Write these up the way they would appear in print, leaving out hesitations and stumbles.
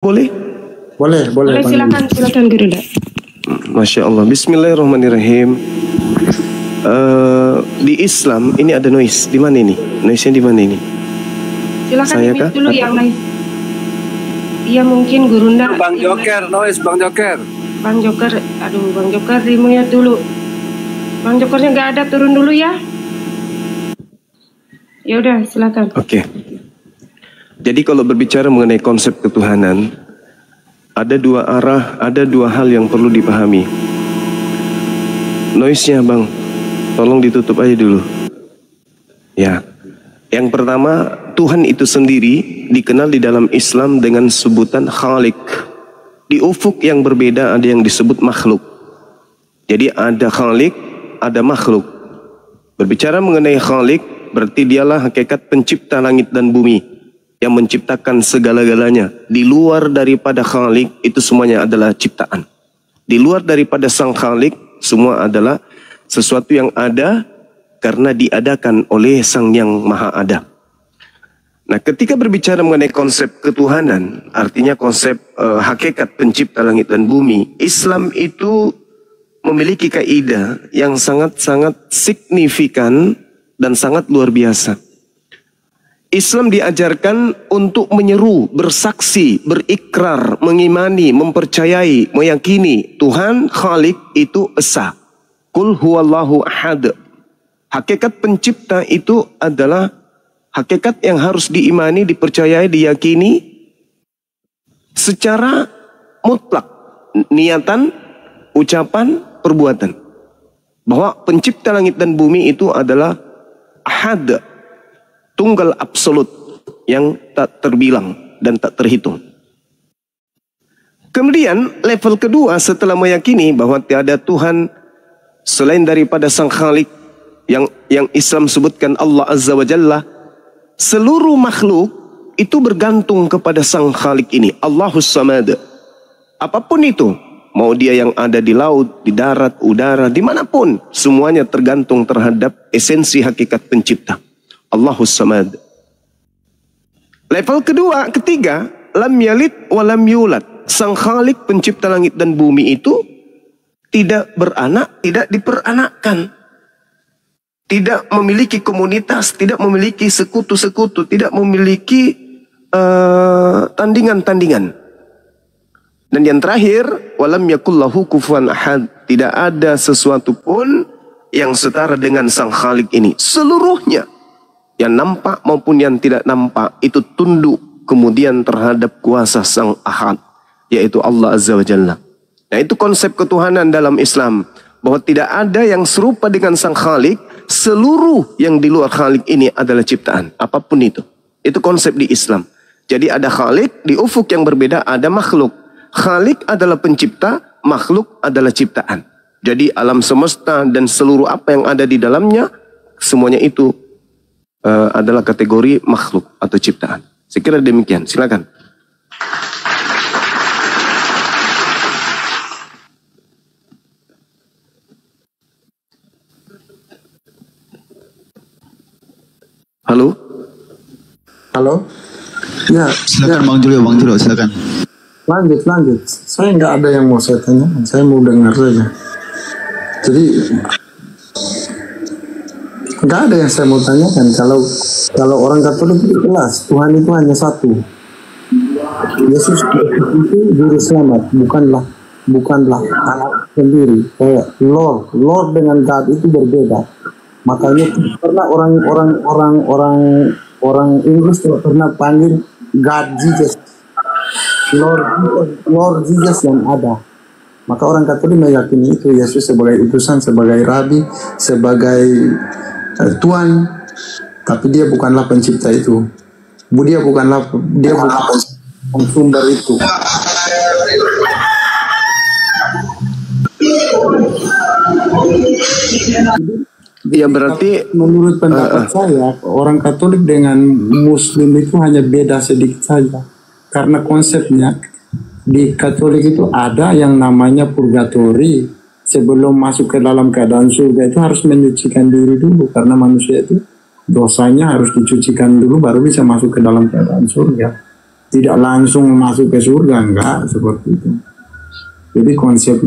Boleh? Boleh, Boleh, silakan Guru. Masya Allah. Bismillahirrahmanirrahim. Di Islam ini ada noise. Di mana ini? Noise-nya di mana ini? Silakan Saya kah? dulu yang noise. Iya mungkin Guru ndak. Bang Joker, noise Bang Joker. Bang Joker, aduh Bang Joker dimute dulu. Bang Jokernya nggak ada, turun dulu ya. Ya udah, silakan. Oke. Jadi kalau berbicara mengenai konsep ketuhanan, ada dua arah, ada dua hal yang perlu dipahami. Noise-nya Bang, tolong ditutup aja dulu. Ya. Yang pertama, Tuhan itu sendiri dikenal di dalam Islam dengan sebutan Khalik. Di ufuk yang berbeda ada yang disebut makhluk. Jadi ada Khalik, ada makhluk. Berbicara mengenai Khalik, berarti dialah hakikat pencipta langit dan bumi, yang menciptakan segala-galanya. Di luar daripada Khalik, itu semuanya adalah ciptaan. Di luar daripada sang Khalik, semua adalah sesuatu yang ada karena diadakan oleh Sang Yang Maha Ada. Nah, ketika berbicara mengenai konsep ketuhanan, artinya konsep hakikat pencipta langit dan bumi, Islam itu memiliki kaidah yang sangat-sangat signifikan dan sangat luar biasa. Islam diajarkan untuk menyeru, bersaksi, berikrar, mengimani, mempercayai, meyakini Tuhan Khalik itu esa. Qul huwallahu ahad. Hakikat pencipta itu adalah hakikat yang harus diimani, dipercayai, diyakini secara mutlak. Niatan, ucapan, perbuatan. Bahwa pencipta langit dan bumi itu adalah ahad, tunggal absolut yang tak terbilang dan tak terhitung. Kemudian level kedua setelah meyakini bahwa tiada Tuhan selain daripada Sang Khalik, yang Islam sebutkan Allah Azza wa Jalla, seluruh makhluk itu bergantung kepada Sang Khalik ini, Allahus Samad. Apapun itu, mau dia yang ada di laut, di darat, udara, dimanapun, semuanya tergantung terhadap esensi hakikat pencipta, Allahus Samad. Level kedua, ketiga, lam yalid wa lam yulad. Sang Khalik pencipta langit dan bumi itu tidak beranak, tidak diperanakkan. Tidak memiliki komunitas, tidak memiliki sekutu-sekutu, tidak memiliki tandingan-tandingan. Dan yang terakhir, walam yakullahu kufuwan ahad. Tidak ada sesuatu pun yang setara dengan Sang Khalik ini. Seluruhnya, yang nampak maupun yang tidak nampak, itu tunduk kemudian terhadap kuasa Sang Ahad, yaitu Allah Azza wa Jalla. Nah, itu konsep ketuhanan dalam Islam. Bahwa tidak ada yang serupa dengan Sang Khalik. Seluruh yang di luar Khalik ini adalah ciptaan. Apapun itu. Itu konsep di Islam. Jadi ada Khalik, di ufuk yang berbeda ada makhluk. Khalik adalah pencipta, makhluk adalah ciptaan. Jadi alam semesta dan seluruh apa yang ada di dalamnya, semuanya itu adalah kategori makhluk atau ciptaan. Saya kira demikian. Silakan. Halo? Halo? Ya, silakan Bang Julio, silakan. Lanjut. Saya nggak ada yang mau saya tanya, saya mau dengar saja. Jadi nggak ada yang saya mau tanyakan. Kalau orang Katolik itu jelas Tuhan itu hanya satu. Yesus itu juru selamat, bukanlah anak sendiri. Kayak Lord dengan God itu berbeda. Makanya pernah orang Inggris pernah panggil God Jesus, Lord Jesus yang ada. Maka orang Katolik meyakini itu Yesus sebagai utusan, sebagai rabi, sebagai Tuhan, tapi dia bukanlah pencipta itu. Dia bukan sumber itu. Ya berarti menurut pendapat saya, orang Katolik dengan Muslim itu hanya beda sedikit saja. Karena konsepnya di Katolik itu ada yang namanya purgatori. Sebelum masuk ke dalam keadaan surga itu harus menyucikan diri dulu. Karena manusia itu dosanya harus dicucikan dulu baru bisa masuk ke dalam keadaan surga. tidak langsung masuk ke surga, enggak seperti itu. Jadi konsep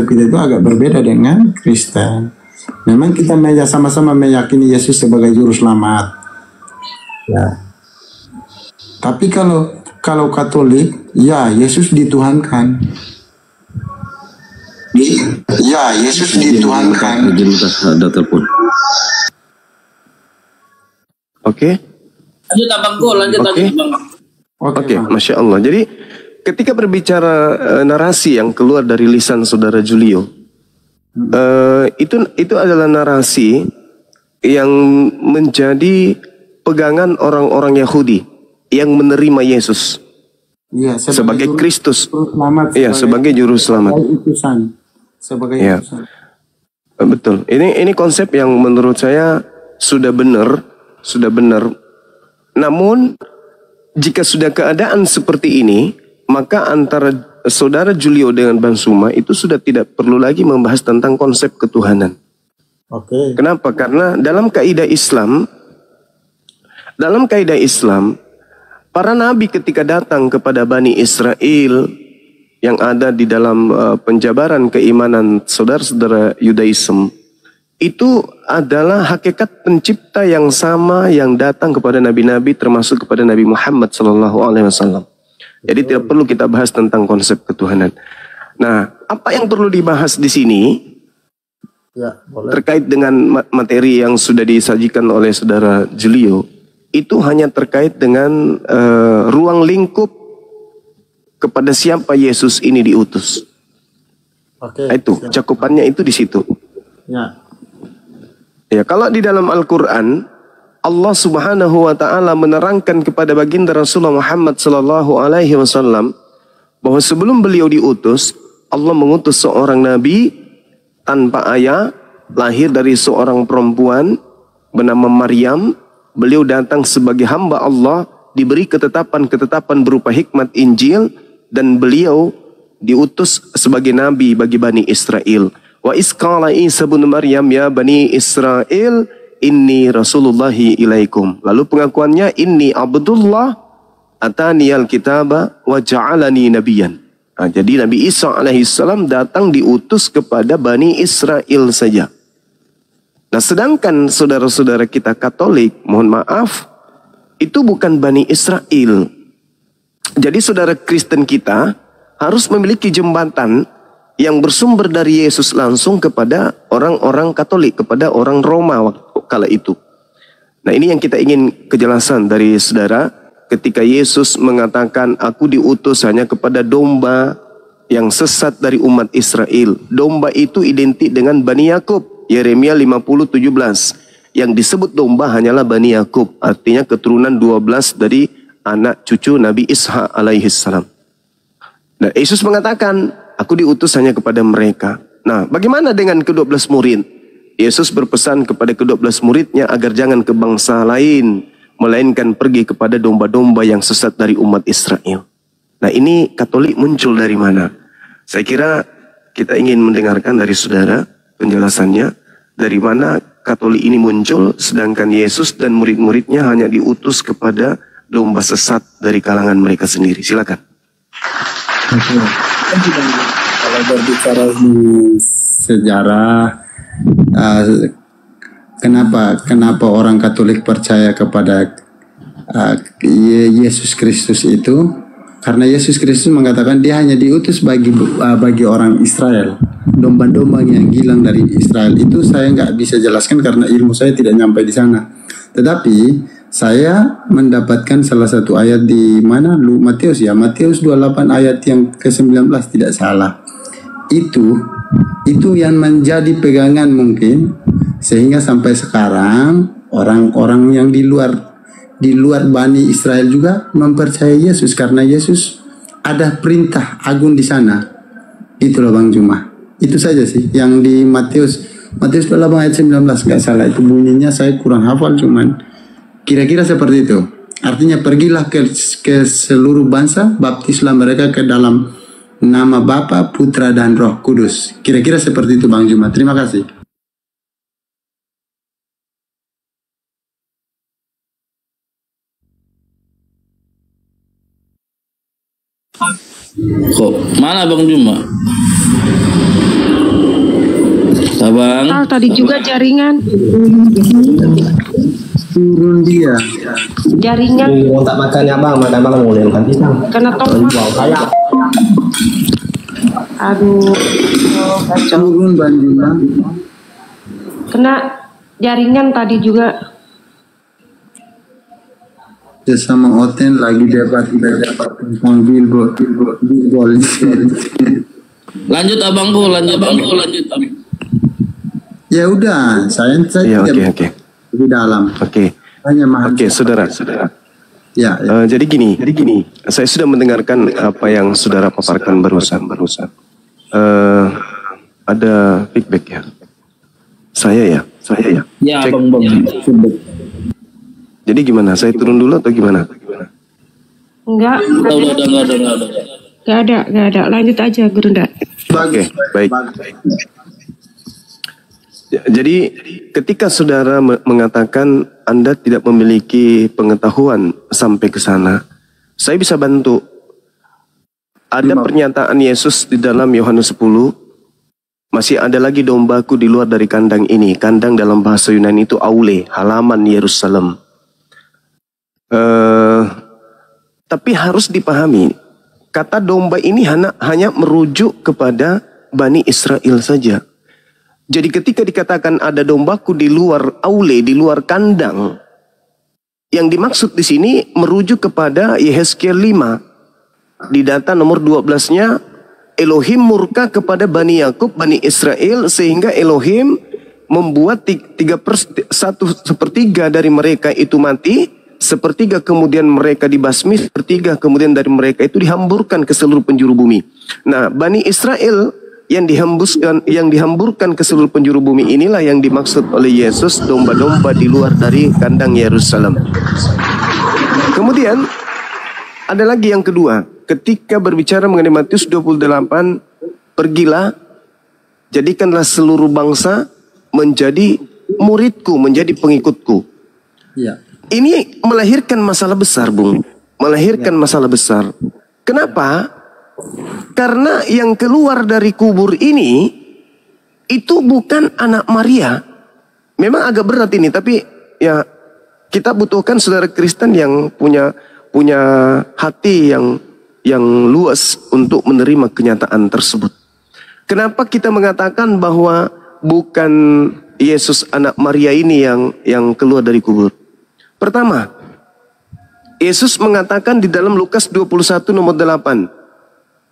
kita itu agak berbeda dengan Kristen. Memang kita sama-sama meyakini Yesus sebagai juru selamat. Ya. Tapi kalau Katolik, ya Yesus dituhankan. Ya Yesus dituhankan. Ada telepon. Oke. Lanjut Abang Go, lanjut Oke. Bang. Oke, Masya Allah. Jadi ketika berbicara narasi yang keluar dari lisan saudara Julio, itu adalah narasi yang menjadi pegangan orang-orang Yahudi yang menerima Yesus sebagai Kristus, sebagai juru selamat. Sebagai ya. utusan. Betul. Ini konsep yang menurut saya sudah benar. Namun jika sudah keadaan seperti ini, maka antara saudara Julio dengan Bang Suma itu sudah tidak perlu lagi membahas tentang konsep ketuhanan. Oke. Kenapa? Karena dalam kaidah Islam, para nabi ketika datang kepada Bani Israel yang ada di dalam penjabaran keimanan saudara-saudara Yudaism, itu adalah hakikat pencipta yang sama yang datang kepada nabi-nabi, termasuk kepada Nabi Muhammad SAW. Jadi tidak perlu kita bahas tentang konsep ketuhanan. Nah, apa yang perlu dibahas di sini Ya, boleh. terkait dengan materi yang sudah disajikan oleh saudara Julio, itu hanya terkait dengan ruang lingkup kepada siapa Yesus ini diutus. Oke. Itu cakupannya itu di situ. Ya. Ya, kalau di dalam Al-Quran, Allah Subhanahu wa Ta'ala menerangkan kepada baginda Rasulullah Muhammad Sallallahu Alaihi Wasallam bahwa sebelum beliau diutus, Allah mengutus seorang nabi tanpa ayah, lahir dari seorang perempuan bernama Maryam. Beliau datang sebagai hamba Allah, diberi ketetapan-ketetapan berupa hikmat Injil, dan beliau diutus sebagai nabi bagi Bani Israel. Wa isqala Isa bin Maryam ya Bani Israel inni rasulullahi ilaikum. Lalu pengakuannya inni abdullah ataniyal kitaba wa ja'alani nabiyan. Nah, jadi Nabi Isa alaihissalam datang diutus kepada Bani Israel saja. Nah, sedangkan saudara-saudara kita Katolik, mohon maaf, itu bukan Bani Israel. Jadi saudara Kristen kita harus memiliki jembatan yang bersumber dari Yesus langsung kepada orang-orang Katolik, kepada orang Roma waktu kala itu. Nah, ini yang kita ingin kejelasan dari saudara ketika Yesus mengatakan, aku diutus hanya kepada domba yang sesat dari umat Israel. Domba itu identik dengan Bani Yakub, Yeremia 50:17. Yang disebut domba hanyalah Bani Yakub, artinya keturunan 12 dari anak cucu Nabi Ishak alaihissalam. Nah, Yesus mengatakan, aku diutus hanya kepada mereka. Nah, bagaimana dengan ke-12 murid? Yesus berpesan kepada ke-12 muridnya agar jangan ke bangsa lain, melainkan pergi kepada domba-domba yang sesat dari umat Israel. Nah, ini Katolik muncul dari mana? Saya kira kita ingin mendengarkan dari saudara penjelasannya, dari mana Katolik ini muncul, sedangkan Yesus dan murid-muridnya hanya diutus kepada domba sesat dari kalangan mereka sendiri. Silakan. Kalau berbicara di sejarah, kenapa orang Katolik percaya kepada Yesus Kristus itu? Karena Yesus Kristus mengatakan dia hanya diutus bagi orang Israel, domba-domba yang hilang dari Israel. Itu saya nggak bisa jelaskan karena ilmu saya tidak nyampe di sana. Tetapi saya mendapatkan salah satu ayat di mana Matius 28 ayat yang ke-19 tidak salah. Itu yang menjadi pegangan mungkin sehingga sampai sekarang orang-orang yang di luar Bani Israel juga mempercayai Yesus karena Yesus ada perintah agung di sana. Itulah Bang Juma. Itu saja sih yang di Matius 28 ayat 19 nggak salah, itu bunyinya saya kurang hafal, cuman kira-kira seperti itu. Artinya pergilah ke seluruh bangsa, baptislah mereka ke dalam nama Bapa, Putra dan Roh Kudus. Kira-kira seperti itu Bang Juma. Terima kasih. Kok mana Bang Juma? Abang. Tadi juga jaringan. Turun dia. Jaringan. Oh, tak makannya makan mulai makan pisang. Kena tombak. Kayak. Aduh, kacau. Turun banjirnya. Kena jaringan tadi juga. Sama Oten lagi dapat tentang billboard. Lanjut abangku, lanjut. Ya udah, saya Ya, oke. di dalam. Oke. Hanya mahal. Oke, saudara. Ya. Jadi gini, saya sudah mendengarkan apa yang saudara paparkan barusan. Ada feedback ya? Saya ya. Ya Cek. Bang. Jadi gimana? Saya turun dulu atau gimana? Enggak. Enggak ada. Lanjut aja, Gurunda. Oke, baik. Jadi ketika saudara mengatakan Anda tidak memiliki pengetahuan sampai ke sana, saya bisa bantu. Ada pernyataan Yesus di dalam Yohanes 10, masih ada lagi dombaku di luar dari kandang ini. Kandang dalam bahasa Yunani itu aule, halaman Yerusalem. Tapi harus dipahami, kata domba ini hanya merujuk kepada Bani Israel saja. Jadi ketika dikatakan ada dombaku di luar aule, di luar kandang, yang dimaksud di sini merujuk kepada Yehezkiel 5. Di data nomor 12-nya, Elohim murka kepada Bani Yakub, Bani Israel, sehingga Elohim membuat 1/3 dari mereka itu mati, 1/3 kemudian mereka dibasmi, 1/3 kemudian dari mereka itu dihamburkan ke seluruh penjuru bumi. Nah, Bani Israel yang dihamburkan ke seluruh penjuru bumi inilah yang dimaksud oleh Yesus, domba-domba di luar dari kandang Yerusalem. Kemudian ada lagi yang kedua, ketika berbicara mengenai Matius 28, pergilah, jadikanlah seluruh bangsa menjadi muridku, menjadi pengikutku. Ya. Ini melahirkan masalah besar, Bung. Melahirkan masalah besar. Kenapa? Karena yang keluar dari kubur ini itu bukan anak Maria. Memang agak berat ini, tapi ya kita butuhkan saudara Kristen yang punya hati yang luas untuk menerima kenyataan tersebut. Kenapa kita mengatakan bahwa bukan Yesus anak Maria ini yang keluar dari kubur? Pertama, Yesus mengatakan di dalam Lukas 21 nomor 8.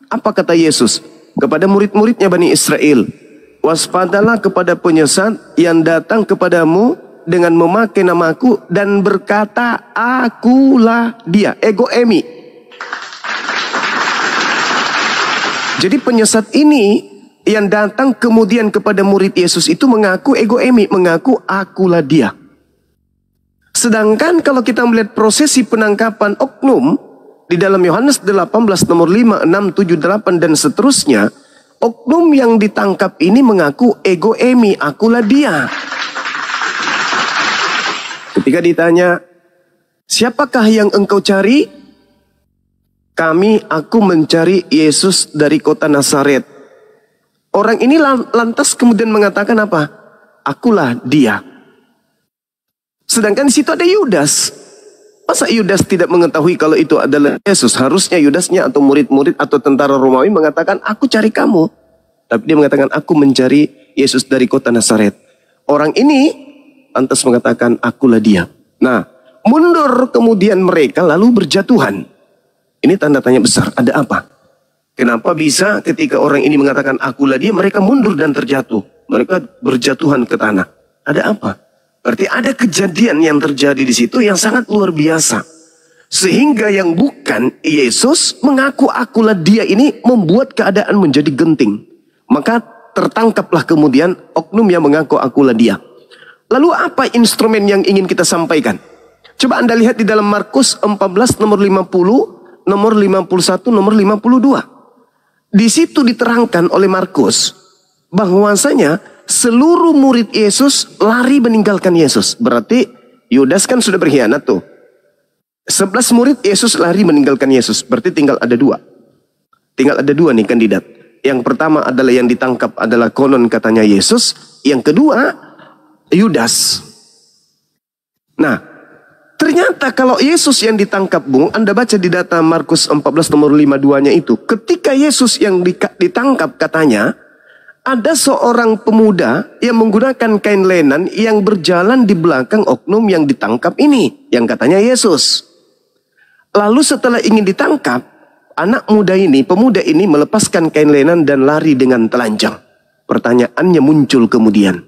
Apa kata Yesus kepada murid-muridnya Bani Israel? Waspadalah kepada penyesat yang datang kepadamu dengan memakai namaku dan berkata, akulah dia. Ego emi. Jadi penyesat ini yang datang kemudian kepada murid Yesus itu mengaku ego emi, mengaku akulah dia. Sedangkan kalau kita melihat prosesi penangkapan oknum di dalam Yohanes 18 nomor 5, 6, 7, 8 dan seterusnya, oknum yang ditangkap ini mengaku ego emi, akulah dia. Ketika ditanya, siapakah yang engkau cari? Aku mencari Yesus dari kota Nazaret. Orang ini lantas kemudian mengatakan apa? Akulah dia. Sedangkan di situ ada Yudas. Masa Yudas tidak mengetahui kalau itu adalah Yesus? Harusnya Yudasnya atau murid-murid atau tentara Romawi mengatakan, aku cari kamu. Tapi dia mengatakan, aku mencari Yesus dari kota Nazaret. Orang ini lantas mengatakan, akulah dia. Nah, mundur kemudian mereka lalu berjatuhan. Ini tanda tanya besar, ada apa? Kenapa bisa ketika orang ini mengatakan akulah dia, mereka mundur dan terjatuh. Mereka berjatuhan ke tanah. Ada apa? Berarti ada kejadian yang terjadi di situ yang sangat luar biasa. Sehingga yang bukan Yesus mengaku akulah dia ini membuat keadaan menjadi genting. Maka tertangkaplah kemudian oknum yang mengaku akulah dia. Lalu apa instrumen yang ingin kita sampaikan? Coba Anda lihat di dalam Markus 14 nomor 50, nomor 51, nomor 52. Di situ diterangkan oleh Markus bahwasanya seluruh murid Yesus lari meninggalkan Yesus. Berarti Yudas kan sudah berkhianat tuh. 11 murid Yesus lari meninggalkan Yesus. Berarti tinggal ada 2. Tinggal ada dua nih kandidat. Yang pertama adalah yang ditangkap adalah konon katanya Yesus. Yang kedua Yudas. Nah, ternyata kalau Yesus yang ditangkap, Bung, Anda baca di data Markus 14 nomor 52-nya itu. Ketika Yesus yang ditangkap katanya, ada seorang pemuda yang menggunakan kain lenan yang berjalan di belakang oknum yang ditangkap ini. Yang katanya Yesus. Lalu setelah ingin ditangkap, anak muda ini, pemuda ini melepaskan kain lenan dan lari dengan telanjang. Pertanyaannya muncul kemudian.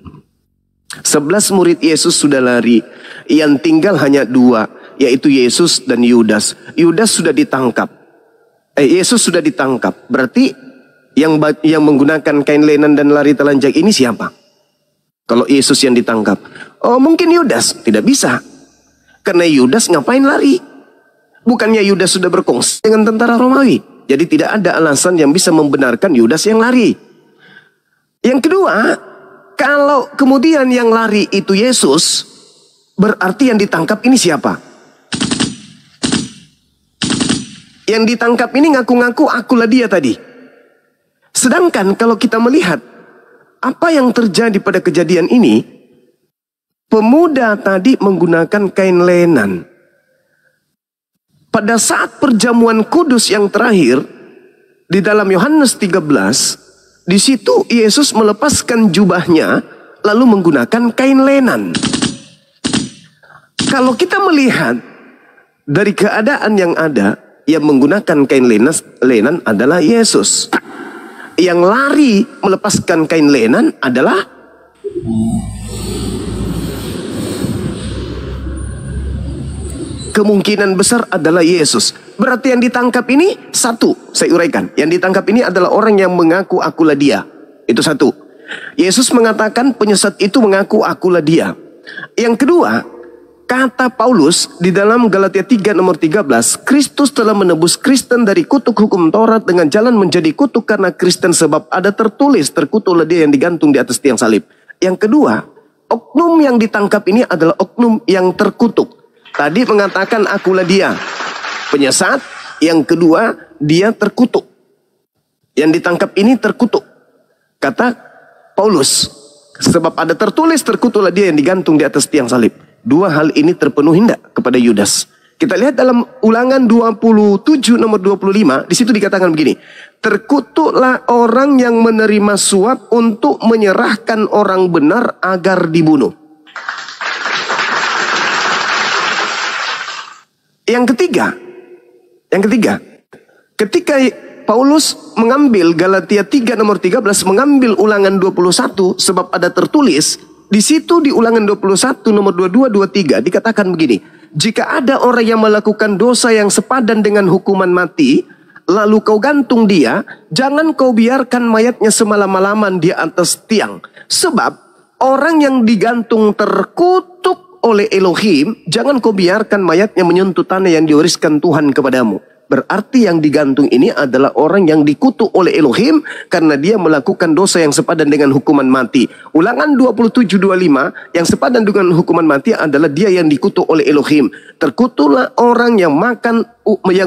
11 murid Yesus sudah lari. Yang tinggal hanya 2, yaitu Yesus dan Yudas. Yudas sudah ditangkap. Yesus sudah ditangkap. Berarti yang menggunakan kain lenan dan lari telanjang ini siapa? Kalau Yesus yang ditangkap. Oh, mungkin Yudas. Tidak bisa. Karena Yudas ngapain lari? Bukannya Yudas sudah berkongsi dengan tentara Romawi. Jadi tidak ada alasan yang bisa membenarkan Yudas yang lari. Yang kedua, kalau kemudian yang lari itu Yesus, berarti yang ditangkap ini siapa? Yang ditangkap ini ngaku-ngaku akulah dia tadi. Sedangkan kalau kita melihat apa yang terjadi pada kejadian ini, pemuda tadi menggunakan kain lenan. Pada saat perjamuan kudus yang terakhir, di dalam Yohanes 13, di situ Yesus melepaskan jubahnya, lalu menggunakan kain lenan. Kalau kita melihat dari keadaan yang ada, yang menggunakan kain lenan adalah Yesus. Yang lari melepaskan kain lenan adalah kemungkinan besar adalah Yesus. Berarti yang ditangkap ini satu, saya uraikan. Yang ditangkap ini adalah orang yang mengaku akulah dia. Itu satu. Yesus mengatakan penyesat itu mengaku akulah dia. Yang kedua, kata Paulus di dalam Galatia 3 nomor 13, Kristus telah menebus Kristen dari kutuk hukum Taurat dengan jalan menjadi kutuk karena Kristen, sebab ada tertulis, terkutuklah dia yang digantung di atas tiang salib. Yang kedua, oknum yang ditangkap ini adalah oknum yang terkutuk. Tadi mengatakan akulah dia, penyesat. Yang kedua, dia terkutuk. Yang ditangkap ini terkutuk. Kata Paulus, sebab ada tertulis, terkutuklah dia yang digantung di atas tiang salib. Dua hal ini terpenuhi tidak kepada Yudas? Kita lihat dalam Ulangan 27 nomor 25, di situ dikatakan begini. Terkutuklah orang yang menerima suap untuk menyerahkan orang benar agar dibunuh. Yang ketiga, ketika Paulus mengambil Galatia 3 nomor 13, mengambil Ulangan 21, sebab ada tertulis, di situ di Ulangan 21 nomor 22, 23 dikatakan begini. Jika ada orang yang melakukan dosa yang sepadan dengan hukuman mati, lalu kau gantung dia, jangan kau biarkan mayatnya semalam-malaman di atas tiang. Sebab orang yang digantung terkutuk oleh Elohim, jangan kau biarkan mayatnya menyentuh tanah yang diwariskan Tuhan kepadamu. Berarti yang digantung ini adalah orang yang dikutuk oleh Elohim karena dia melakukan dosa yang sepadan dengan hukuman mati. Ulangan 27:25, yang sepadan dengan hukuman mati adalah dia yang dikutuk oleh Elohim. Terkutuklah orang yang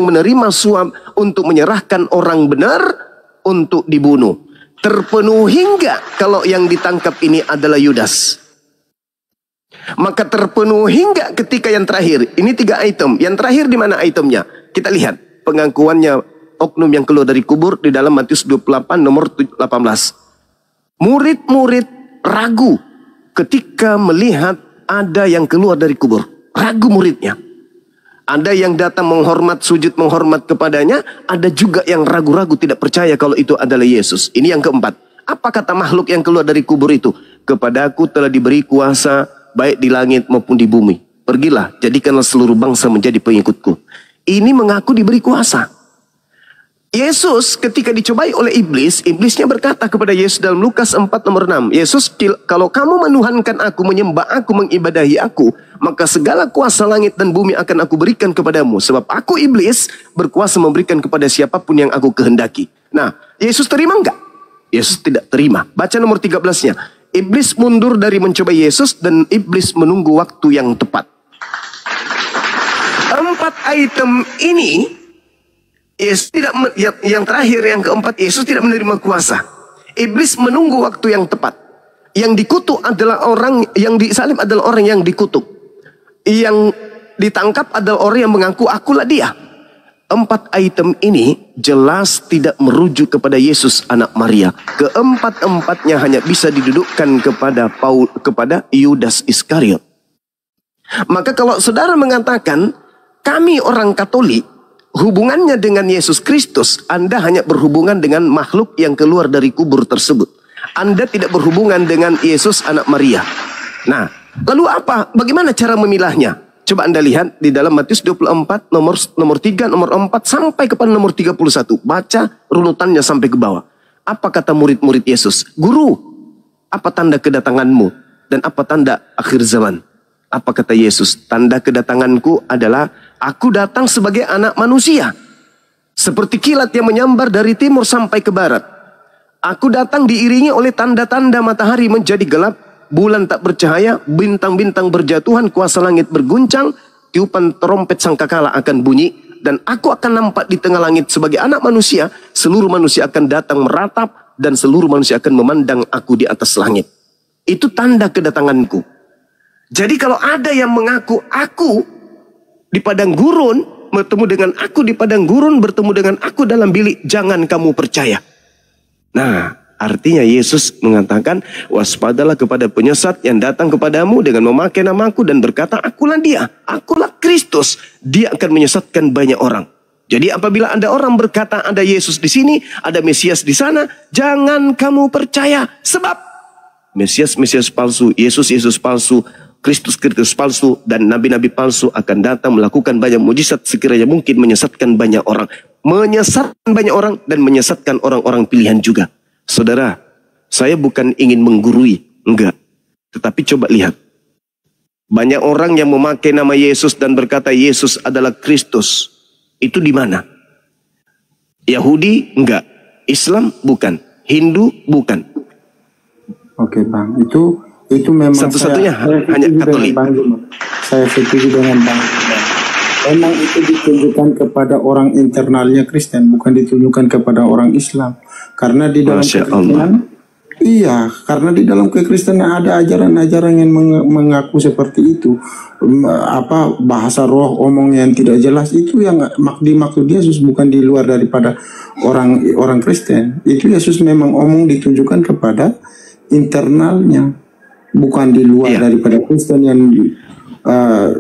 menerima suap untuk menyerahkan orang benar untuk dibunuh. Terpenuhi enggak kalau yang ditangkap ini adalah Yudas? Maka terpenuhi enggak ketika yang terakhir? Ini 3 item. Yang terakhir di mana itemnya? Kita lihat pengakuannya oknum yang keluar dari kubur di dalam Matius 28 nomor 18. Murid-murid ragu ketika melihat ada yang keluar dari kubur. Ragu muridnya. Ada yang datang menghormat, sujud menghormat kepadanya. Ada juga yang ragu-ragu tidak percaya kalau itu adalah Yesus. Ini yang keempat. Apa kata makhluk yang keluar dari kubur itu? Kepadaku telah diberi kuasa baik di langit maupun di bumi. Pergilah, jadikanlah seluruh bangsa menjadi pengikutku. Ini mengaku diberi kuasa. Yesus ketika dicobai oleh iblis, iblisnya berkata kepada Yesus dalam Lukas 4 nomor 6. Yesus, kalau kamu menuhankan aku, menyembah aku, mengibadahi aku, maka segala kuasa langit dan bumi akan aku berikan kepadamu. Sebab aku iblis berkuasa memberikan kepada siapapun yang aku kehendaki. Nah, Yesus terima enggak? Yesus tidak terima. Baca nomor 13-nya. Iblis mundur dari mencoba Yesus dan iblis menunggu waktu yang tepat. 4 item ini Yesus tidak yang terakhir, yang keempat, Yesus tidak menerima kuasa. Iblis menunggu waktu yang tepat. Yang dikutuk adalah orang yang disalib, adalah orang yang dikutuk. Yang ditangkap adalah orang yang mengaku akulah dia. 4 item ini jelas tidak merujuk kepada Yesus anak Maria. Keempat-empatnya hanya bisa didudukkan kepada Yudas Iskariot. Maka kalau saudara mengatakan kami orang Katolik, hubungannya dengan Yesus Kristus, Anda hanya berhubungan dengan makhluk yang keluar dari kubur tersebut. Anda tidak berhubungan dengan Yesus anak Maria. Nah, lalu apa? Bagaimana cara memilahnya? Coba Anda lihat di dalam Matius 24 nomor 3, nomor 4 sampai kepada nomor 31. Baca runutannya sampai ke bawah. Apa kata murid-murid Yesus? Guru, apa tanda kedatanganmu? Dan apa tanda akhir zaman? Apa kata Yesus? Tanda kedatanganku adalah aku datang sebagai anak manusia. Seperti kilat yang menyambar dari timur sampai ke barat. Aku datang diiringi oleh tanda-tanda matahari menjadi gelap. Bulan tak bercahaya, bintang-bintang berjatuhan, kuasa langit berguncang, tiupan trompet sangkakala akan bunyi, dan aku akan nampak di tengah langit sebagai anak manusia, seluruh manusia akan datang meratap, dan seluruh manusia akan memandang aku di atas langit. Itu tanda kedatanganku. Jadi kalau ada yang mengaku aku di padang gurun, bertemu dengan aku di padang gurun, bertemu dengan aku dalam bilik, jangan kamu percaya. Nah, artinya Yesus mengatakan, waspadalah kepada penyesat yang datang kepadamu dengan memakai namaku dan berkata, akulah dia, akulah Kristus. Dia akan menyesatkan banyak orang. Jadi apabila ada orang berkata ada Yesus di sini, ada Mesias di sana, jangan kamu percaya. Sebab Mesias palsu, Yesus palsu, Kristus palsu, dan nabi-nabi palsu akan datang melakukan banyak mujizat sekiranya mungkin menyesatkan banyak orang. Menyesatkan banyak orang dan menyesatkan orang-orang pilihan juga. Saudara, saya bukan ingin menggurui, enggak. Tetapi coba lihat. Banyak orang yang memakai nama Yesus dan berkata Yesus adalah Kristus. Itu di mana? Yahudi enggak, Islam bukan, Hindu bukan. Oke Bang, itu memang satu-satunya hanya Katolik. Saya setuju dengan Bang. Memang itu ditunjukkan kepada orang internalnya Kristen, bukan ditunjukkan kepada orang Islam. Karena di dalam kekristenan, karena di dalam kekristenan ada ajaran-ajaran yang mengaku seperti itu. Bahasa roh, omong yang tidak jelas, itu yang dimaksud Yesus, bukan di luar daripada orang Kristen. Itu Yesus memang omong ditunjukkan kepada internalnya, bukan di luar daripada Kristen yang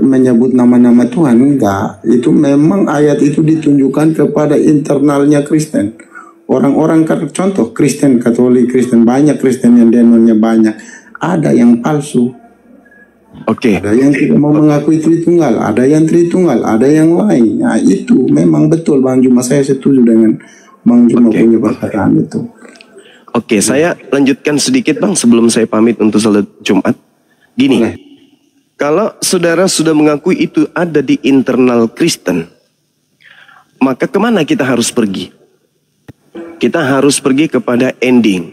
menyebut nama-nama Tuhan. Enggak, itu memang ayat itu ditunjukkan kepada internalnya Kristen. Orang-orang, contoh Kristen, Katolik, Kristen, banyak Kristen yang demonnya banyak. Ada yang palsu. Ada yang tidak mau mengakui Tritunggal, ada yang Tritunggal, ada yang lain. Nah, itu memang betul Bang Juma, saya setuju dengan Bang Juma punya perkataan itu. Saya lanjutkan sedikit Bang sebelum saya pamit untuk salat Jumat. Gini. Kalau saudara sudah mengakui itu ada di internal Kristen, maka kemana kita harus pergi? Kita harus pergi kepada ending.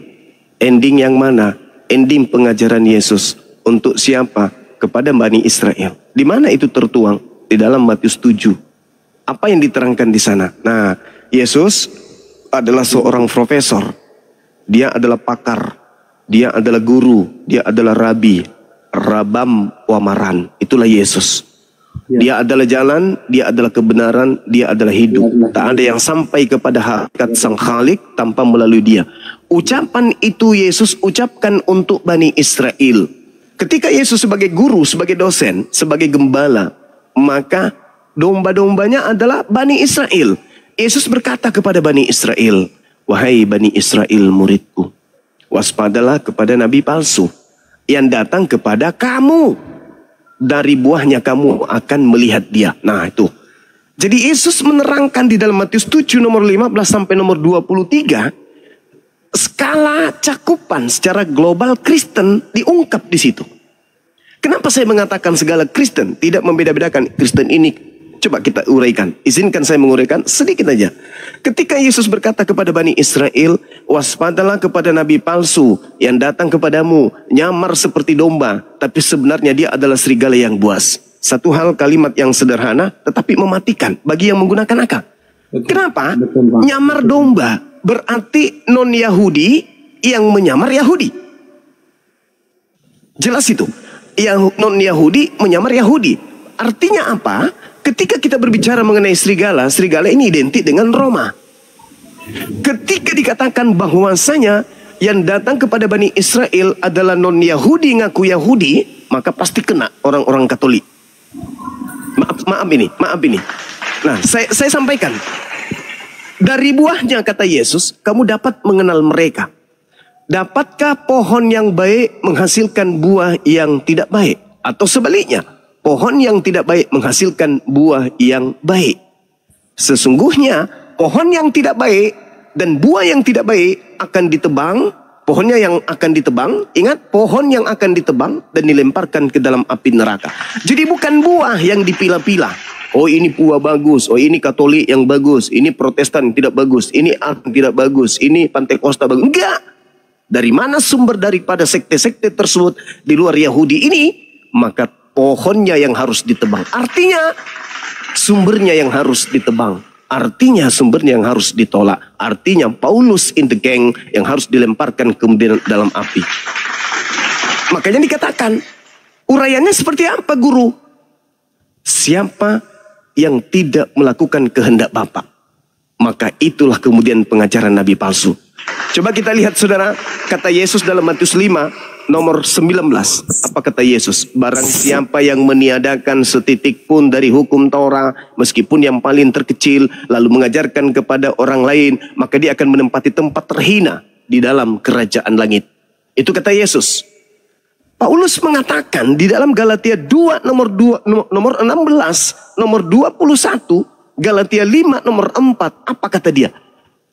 Ending yang mana? Ending pengajaran Yesus. Untuk siapa? Kepada Bani Israel. Di mana itu tertuang? Di dalam Matius 7. Apa yang diterangkan di sana? Nah, Yesus adalah seorang profesor. Dia adalah pakar. Dia adalah guru. Dia adalah rabi. Rabam Wamaran. Itulah Yesus. Dia adalah jalan, dia adalah kebenaran, dia adalah hidup. Tak ada yang sampai kepada hakikat Sang Khalik tanpa melalui dia. Ucapan itu Yesus ucapkan untuk Bani Israel. Ketika Yesus sebagai guru, sebagai dosen, sebagai gembala, maka domba-dombanya adalah Bani Israel. Yesus berkata kepada Bani Israel, wahai Bani Israel muridku, waspadalah kepada nabi palsu yang datang kepada kamu. Dari buahnya kamu akan melihat dia. Nah itu. Jadi Yesus menerangkan di dalam Matius 7 nomor 15 sampai nomor 23. Skala cakupan secara global Kristen diungkap di situ. Kenapa saya mengatakan segala Kristen? Tidak membeda-bedakan Kristen ini. Coba kita uraikan. Izinkan saya menguraikan sedikit aja. Ketika Yesus berkata kepada Bani Israel, waspadalah kepada nabi palsu yang datang kepadamu, nyamar seperti domba, tapi sebenarnya dia adalah serigala yang buas. Satu hal kalimat yang sederhana, tetapi mematikan bagi yang menggunakan akal. Kenapa? Betul, Bang. Nyamar domba berarti non-Yahudi yang menyamar Yahudi. Jelas itu. Yang non-Yahudi menyamar Yahudi. Artinya apa? Ketika kita berbicara mengenai serigala, serigala ini identik dengan Roma. Ketika dikatakan bahwasanya yang datang kepada Bani Israel adalah non-Yahudi ngaku Yahudi, maka pasti kena orang-orang Katolik. Maaf ini. Nah, saya sampaikan. Dari buahnya, kata Yesus, kamu dapat mengenal mereka. Dapatkah pohon yang baik menghasilkan buah yang tidak baik? Atau sebaliknya, pohon yang tidak baik menghasilkan buah yang baik? Sesungguhnya, pohon yang tidak baik dan buah yang tidak baik akan ditebang. Pohonnya yang akan ditebang, ingat, pohon yang akan ditebang dan dilemparkan ke dalam api neraka. Jadi bukan buah yang dipilah-pilah. Oh, ini buah bagus, oh ini Katolik yang bagus, ini Protestan tidak bagus, ini tidak bagus, ini Pantekosta bagus. Enggak. Dari mana sumber daripada sekte-sekte tersebut di luar Yahudi ini? Maka pohonnya yang harus ditebang. Artinya sumbernya yang harus ditebang. Artinya sumbernya yang harus ditolak. Artinya Paulus in the gang yang harus dilemparkan kemudian dalam api. Makanya dikatakan, uraiannya seperti apa, guru? Siapa yang tidak melakukan kehendak Bapa, maka itulah kemudian pengajaran nabi palsu. Coba kita lihat, saudara, kata Yesus dalam Matius 5 nomor 19. Apa kata Yesus? Barang siapa yang meniadakan setitik pun dari hukum Taurat, meskipun yang paling terkecil, lalu mengajarkan kepada orang lain, maka dia akan menempati tempat terhina di dalam kerajaan langit. Itu kata Yesus. Paulus mengatakan di dalam Galatia 2 nomor 16, nomor 21, Galatia 5 nomor 4, apa kata dia?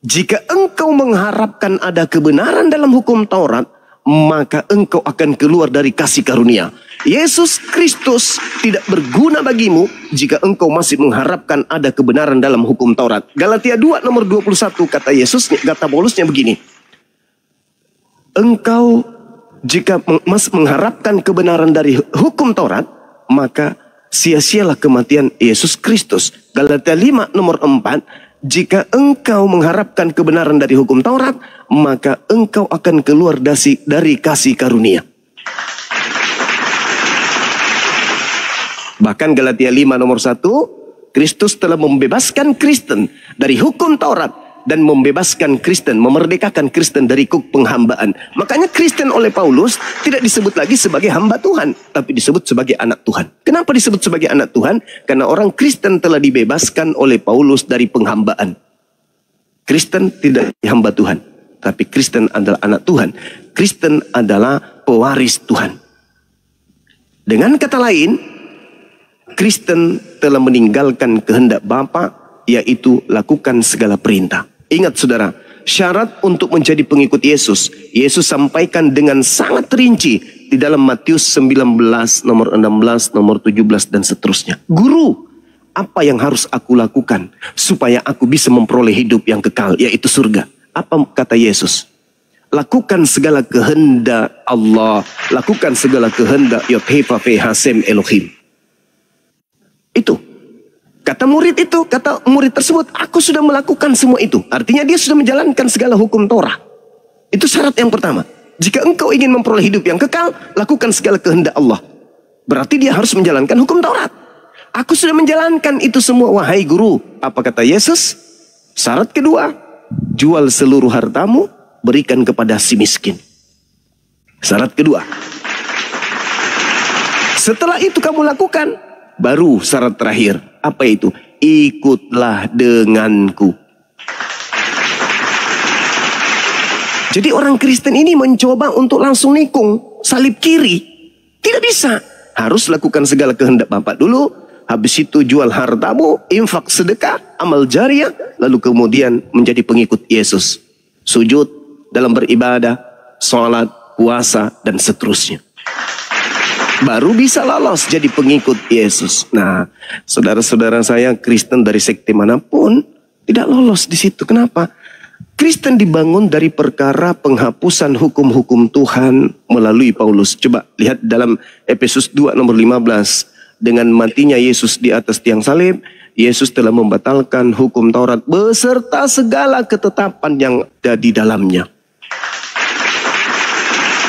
Jika engkau mengharapkan ada kebenaran dalam hukum Taurat, maka engkau akan keluar dari kasih karunia. Yesus Kristus tidak berguna bagimu jika engkau masih mengharapkan ada kebenaran dalam hukum Taurat. Galatia 2 nomor 21 kata Yesus, kata Paulusnya begini. Engkau jika masih mengharapkan kebenaran dari hukum Taurat, maka sia-sialah kematian Yesus Kristus. Galatia 5 nomor 4. Jika engkau mengharapkan kebenaran dari hukum Taurat, maka engkau akan keluar dari kasih karunia. Bahkan Galatia 5 nomor 1, Kristus telah membebaskan Kristen dari hukum Taurat dan membebaskan Kristen, memerdekakan Kristen dari kuk penghambaan. Makanya Kristen oleh Paulus tidak disebut lagi sebagai hamba Tuhan, tapi disebut sebagai anak Tuhan. Kenapa disebut sebagai anak Tuhan? Karena orang Kristen telah dibebaskan oleh Paulus dari penghambaan. Kristen tidak hamba Tuhan, tapi Kristen adalah anak Tuhan. Kristen adalah pewaris Tuhan. Dengan kata lain, Kristen telah meninggalkan kehendak Bapa, yaitu lakukan segala perintah. Ingat saudara, syarat untuk menjadi pengikut Yesus, Yesus sampaikan dengan sangat rinci di dalam Matius 19, nomor 16, nomor 17 dan seterusnya. Guru, apa yang harus aku lakukan supaya aku bisa memperoleh hidup yang kekal, yaitu surga? Apa kata Yesus? Lakukan segala kehendak Allah, lakukan segala kehendak Yod-Heh-Vah-Veh Hasem Elohim. Itu. Kata murid tersebut, aku sudah melakukan semua itu. Artinya dia sudah menjalankan segala hukum Torah. Itu syarat yang pertama. Jika engkau ingin memperoleh hidup yang kekal, lakukan segala kehendak Allah. Berarti dia harus menjalankan hukum Taurat. Aku sudah menjalankan itu semua, wahai guru. Apa kata Yesus? Syarat kedua, jual seluruh hartamu, berikan kepada si miskin. Syarat kedua. Setelah itu kamu lakukan, baru syarat terakhir. Apa itu? Ikutlah denganku. Jadi orang Kristen ini mencoba untuk langsung nikung salib kiri. Tidak bisa. Harus lakukan segala kehendak Bapa dulu. Habis itu jual hartamu, infak sedekah, amal jariah. Lalu kemudian menjadi pengikut Yesus. Sujud dalam beribadah, sholat, puasa, dan seterusnya. Baru bisa lolos jadi pengikut Yesus. Nah, saudara-saudara saya Kristen dari sekte manapun tidak lolos di situ. Kenapa? Kristen dibangun dari perkara penghapusan hukum-hukum Tuhan melalui Paulus. Coba lihat dalam Efesus 2 nomor 15. Dengan matinya Yesus di atas tiang salib, Yesus telah membatalkan hukum Taurat beserta segala ketetapan yang ada di dalamnya.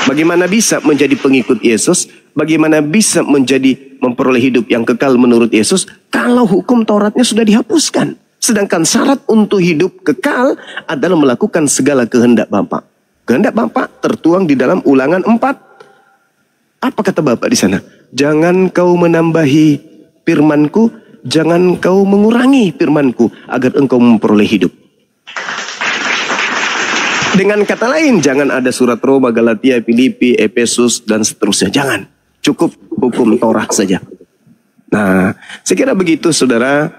Bagaimana bisa menjadi pengikut Yesus? Bagaimana bisa memperoleh hidup yang kekal menurut Yesus kalau hukum Tauratnya sudah dihapuskan? Sedangkan syarat untuk hidup kekal adalah melakukan segala kehendak Bapa. Kehendak Bapa tertuang di dalam Ulangan 4. Apa kata Bapak di sana? Jangan kau menambahi firman-Ku, jangan kau mengurangi firman-Ku, agar engkau memperoleh hidup. Dengan kata lain, jangan ada surat Roma, Galatia, Filipi, Efesus, dan seterusnya. Jangan. Cukup hukum Taurat saja. Nah, saya kira begitu saudara,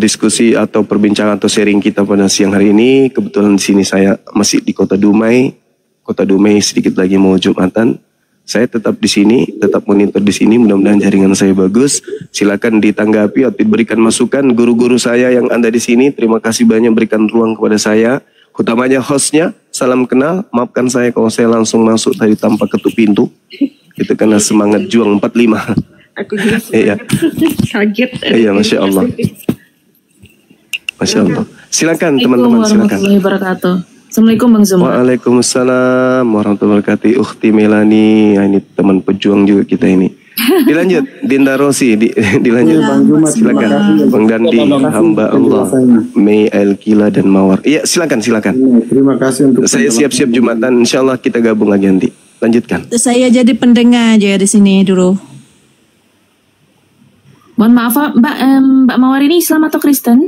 diskusi atau perbincangan atau sharing kita pada siang hari ini. Kebetulan di sini saya masih di Kota Dumai. Kota Dumai sedikit lagi mau Jumatan. Saya tetap di sini, tetap monitor di sini. Mudah-mudahan jaringan saya bagus. Silakan ditanggapi atau diberikan masukan. Guru-guru saya yang ada di sini, terima kasih banyak berikan ruang kepada saya. Utamanya hostnya, salam kenal. Maafkan saya kalau saya langsung masuk tadi tanpa ketuk pintu. Itu karena semangat juang 45. Aku juga Iya. kaget. Iya, Masya Allah. Masya Allah. Silakan teman-teman, silakan. Warahmatullahi wabarakatuh. Assalamualaikum Bang Zuma. Waalaikumsalam warahmatullahi wabarakatuh. Ukhti Melani, ini teman pejuang juga kita ini. Dilanjut, Dinda Rosi, dilanjut. Bang Juma, Silakan. Bang Dandi, hamba Allah, Mei Elkila dan Mawar. Iya, silakan. Terima kasih untuk Saya siap-siap Jumatan. Insya Allah kita gabung lagi nanti. Lanjutkan. Saya jadi pendengar aja di sini dulu. Mohon maaf Mbak Mawar ini Islam atau Kristen?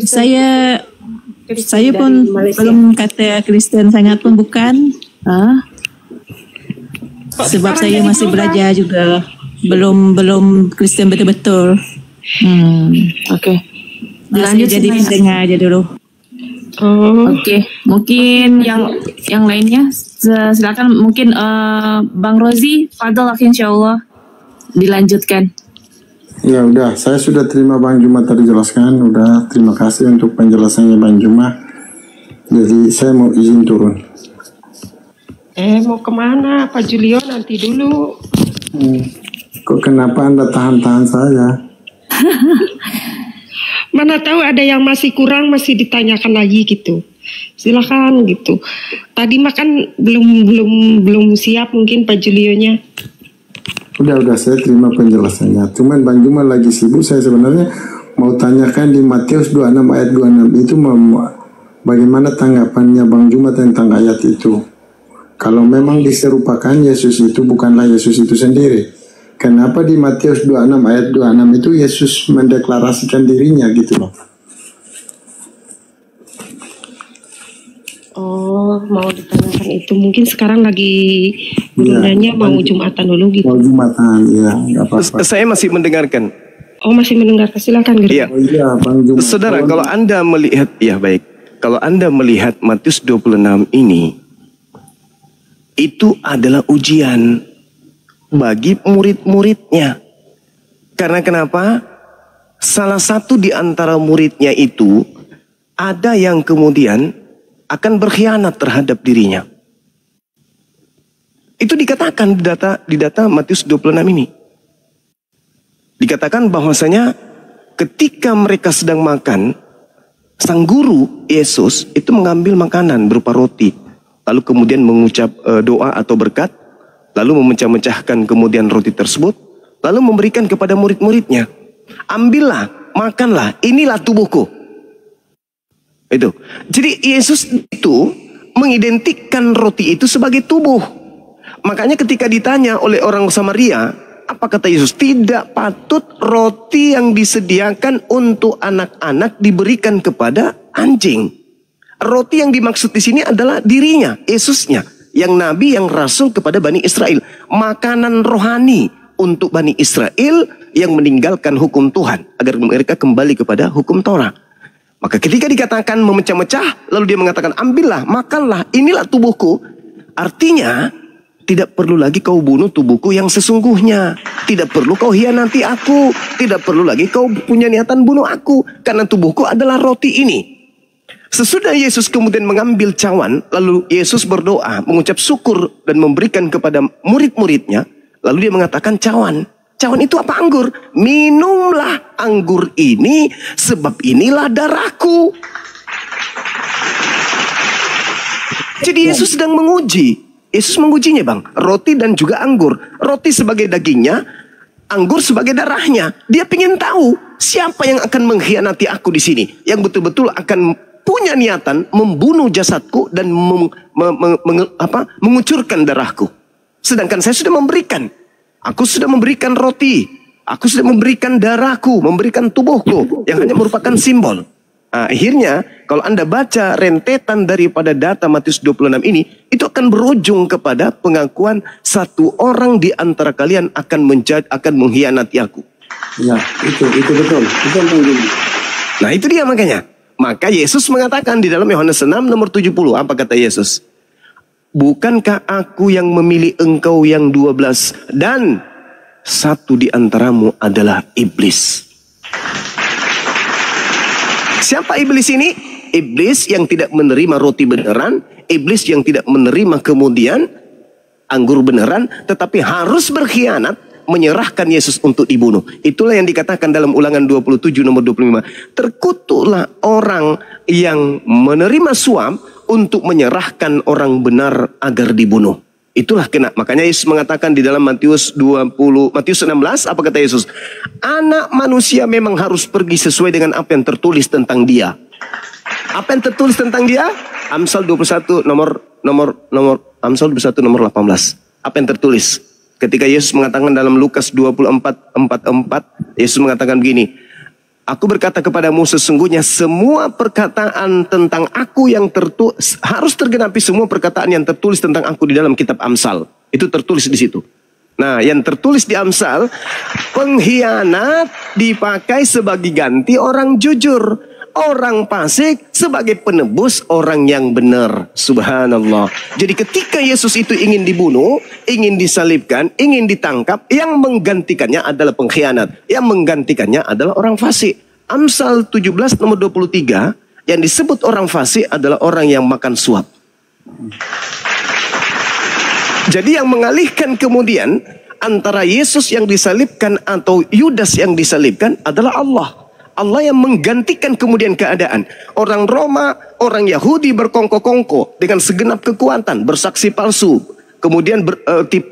Saya pun belum kata Kristen sangat pun bukan. Sebab saya masih belajar juga. Belum Kristen betul-betul. Oke. Lanjut jadi pendengar aja dulu. Oke. Mungkin yang lainnya silakan mungkin Bang Rozi, Fadl insyaallah dilanjutkan. Ya udah, saya sudah terima Bang Juma tadi jelaskan. Udah, terima kasih untuk penjelasannya Bang Juma. Jadi saya mau izin turun. Mau kemana Pak Julio? Nanti dulu. Kok kenapa Anda tahan-tahan saya? Mana tahu ada yang masih kurang, masih ditanyakan lagi gitu. Silakan gitu. Tadi makan belum siap mungkin Pak Julionya. Udah saya terima penjelasannya. Cuman Bang Juma lagi sibuk. Saya sebenarnya mau tanyakan di Matius 26 ayat 26 itu bagaimana tanggapannya Bang Juma tentang ayat itu. Kalau memang diserupakan Yesus itu bukanlah Yesus itu sendiri. Kenapa di Matius 26 ayat 26 itu Yesus mendeklarasikan dirinya gitu loh. Oh, mau ditanyakan itu. Mungkin sekarang lagi gunanya mau Jumatan dulu gitu. Mau Jumatan, ya, nggak apa-apa. Saya masih mendengarkan. Oh, masih mendengarkan. Silakan gitu. Iya. Oh iya, Bang Juma. Saudara, kalau Anda melihat, ya baik. Kalau Anda melihat Matius 26 ini, itu adalah ujian bagi murid-muridnya. Karena kenapa? Salah satu di antara muridnya itu ada yang kemudian akan berkhianat terhadap dirinya. Itu dikatakan di data Matius 26 ini. Dikatakan bahwasanya ketika mereka sedang makan, sang guru Yesus itu mengambil makanan berupa roti, lalu kemudian mengucap doa atau berkat, lalu memecah-mecahkan kemudian roti tersebut, lalu memberikan kepada murid-muridnya. Ambillah, makanlah, inilah tubuhku. Itu. Jadi Yesus itu mengidentikan roti itu sebagai tubuh. Makanya ketika ditanya oleh orang Samaria, apa kata Yesus? Tidak patut roti yang disediakan untuk anak-anak diberikan kepada anjing. Roti yang dimaksud di sini adalah dirinya, Yesusnya, yang nabi, yang rasul kepada Bani Israel. Makanan rohani untuk Bani Israel yang meninggalkan hukum Tuhan agar mereka kembali kepada hukum Taurat. Maka ketika dikatakan memecah-mecah, lalu dia mengatakan ambillah, makanlah, inilah tubuhku. Artinya tidak perlu lagi kau bunuh tubuhku yang sesungguhnya. Tidak perlu kau hianati aku. Tidak perlu lagi kau punya niatan bunuh aku. Karena tubuhku adalah roti ini. Sesudah Yesus kemudian mengambil cawan, lalu Yesus berdoa, mengucap syukur dan memberikan kepada murid-muridnya. Lalu dia mengatakan cawan, Cawan itu apa? Anggur. Minumlah anggur ini, sebab inilah darahku. Jadi Yesus sedang menguji. Yesus mengujinya, Bang. Roti dan juga anggur. Roti sebagai dagingnya, anggur sebagai darahnya. Dia ingin tahu siapa yang akan mengkhianati aku di sini, yang betul-betul akan punya niatan membunuh jasadku dan mengucurkan darahku. Sedangkan saya sudah memberikan. Aku sudah memberikan roti. Aku sudah memberikan darahku, memberikan tubuhku yang hanya merupakan simbol. Akhirnya kalau Anda baca rentetan daripada data Matius 26 ini, itu akan berujung kepada pengakuan satu orang di antara kalian akan mengkhianati aku. Ya, itu betul. Itu yang Nah, itu dia makanya. Maka Yesus mengatakan di dalam Yohanes 6 nomor 70, apa kata Yesus? Bukankah aku yang memilih engkau yang 12 dan satu di antaramu adalah iblis? Siapa iblis ini? Iblis yang tidak menerima roti beneran, iblis yang tidak menerima kemudian anggur beneran, tetapi harus berkhianat, menyerahkan Yesus untuk dibunuh. Itulah yang dikatakan dalam Ulangan 27 nomor 25. Terkutuklah orang yang menerima suap untuk menyerahkan orang benar agar dibunuh. Itulah kena. Makanya Yesus mengatakan di dalam Matius 16, apa kata Yesus? Anak manusia memang harus pergi sesuai dengan apa yang tertulis tentang dia. Apa yang tertulis tentang dia? Amsal 21 nomor Amsal 21 nomor 18. Apa yang tertulis? Ketika Yesus mengatakan dalam Lukas 24:44, Yesus mengatakan begini, aku berkata kepadamu sesungguhnya semua perkataan tentang aku yang harus tergenapi semua perkataan yang tertulis tentang aku di dalam kitab Amsal. Itu tertulis di situ. Nah, yang tertulis di Amsal, pengkhianat dipakai sebagai ganti orang jujur. Orang fasik sebagai penebus orang yang benar. Subhanallah. Jadi ketika Yesus itu ingin dibunuh, ingin disalibkan, ingin ditangkap, yang menggantikannya adalah pengkhianat. Yang menggantikannya adalah orang fasik. Amsal 17 nomor 23, yang disebut orang fasik adalah orang yang makan suap. Jadi yang mengalihkan kemudian antara Yesus yang disalibkan atau Yudas yang disalibkan adalah Allah. Allah yang menggantikan kemudian keadaan. Orang Roma, orang Yahudi berkongko-kongko dengan segenap kekuatan, bersaksi palsu. Kemudian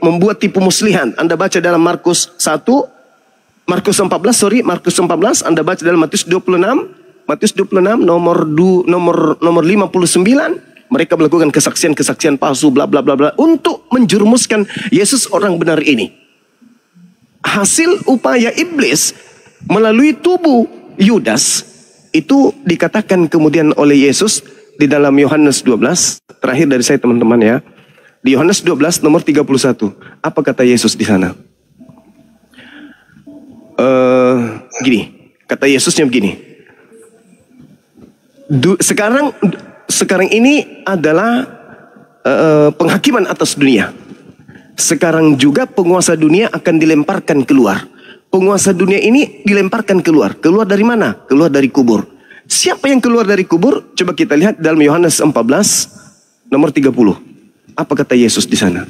membuat tipu muslihan. Anda baca dalam Markus 14, Anda baca dalam Matius 26 nomor 59. Mereka melakukan kesaksian palsu bla bla bla bla untuk menjerumuskan Yesus orang benar ini. Hasil upaya iblis melalui tubuh Yudas itu dikatakan kemudian oleh Yesus di dalam Yohanes 12. Terakhir dari saya teman-teman ya. Di Yohanes 12 nomor 31. Apa kata Yesus di sana? Kata Yesusnya begini. Sekarang ini adalah penghakiman atas dunia. Sekarang juga penguasa dunia akan dilemparkan keluar. Penguasa dunia ini dilemparkan keluar. Keluar dari mana? Keluar dari kubur. Siapa yang keluar dari kubur? Coba kita lihat dalam Yohanes 14 nomor 30. Apa kata Yesus di sana?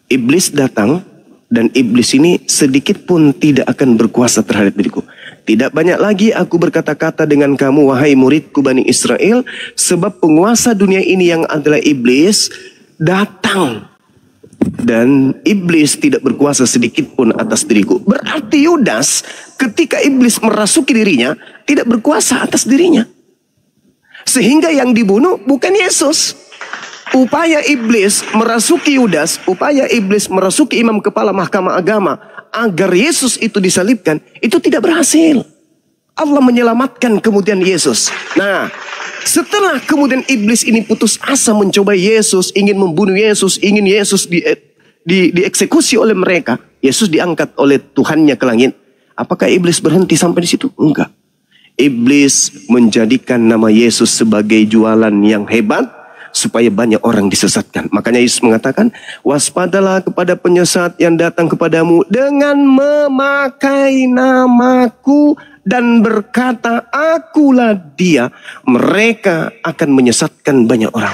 Iblis datang dan iblis ini sedikit pun tidak akan berkuasa terhadap diriku. Tidak banyak lagi aku berkata-kata dengan kamu wahai muridku Bani Israel, sebab penguasa dunia ini yang adalah iblis datang. Dan iblis tidak berkuasa sedikit pun atas diriku. Berarti Yudas ketika iblis merasuki dirinya tidak berkuasa atas dirinya. Sehingga yang dibunuh bukan Yesus. Upaya iblis merasuki Yudas, upaya iblis merasuki imam kepala mahkamah agama agar Yesus itu disalibkan, itu tidak berhasil. Allah menyelamatkan kemudian Yesus. Nah, setelah kemudian iblis ini putus asa mencoba Yesus, ingin membunuh Yesus, ingin Yesus dieksekusi oleh mereka, Yesus diangkat oleh Tuhannya ke langit. Apakah iblis berhenti sampai di situ? Enggak. Iblis menjadikan nama Yesus sebagai jualan yang hebat supaya banyak orang disesatkan. Makanya Yesus mengatakan, waspadalah kepada penyesat yang datang kepadamu dengan memakai namaku dan berkata, akulah dia. Mereka akan menyesatkan banyak orang.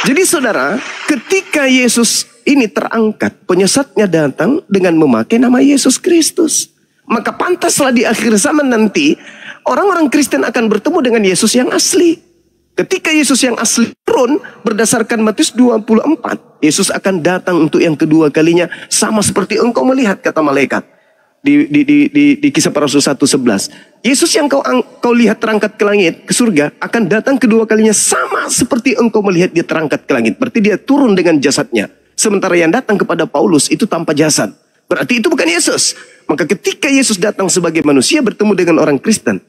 Jadi saudara, ketika Yesus ini terangkat, penyesatnya datang dengan memakai nama Yesus Kristus. Maka pantaslah di akhir zaman nanti, orang-orang Kristen akan bertemu dengan Yesus yang asli. Ketika Yesus yang asli turun, berdasarkan Matius 24, Yesus akan datang untuk yang kedua kalinya, sama seperti engkau melihat, kata malaikat. Di Kisah Para Rasul 1:11. Yesus yang kau lihat terangkat ke langit, ke surga, akan datang kedua kalinya sama seperti engkau melihat dia terangkat ke langit. Berarti dia turun dengan jasadnya. Sementara yang datang kepada Paulus itu tanpa jasad. Berarti itu bukan Yesus. Maka ketika Yesus datang sebagai manusia bertemu dengan orang Kristen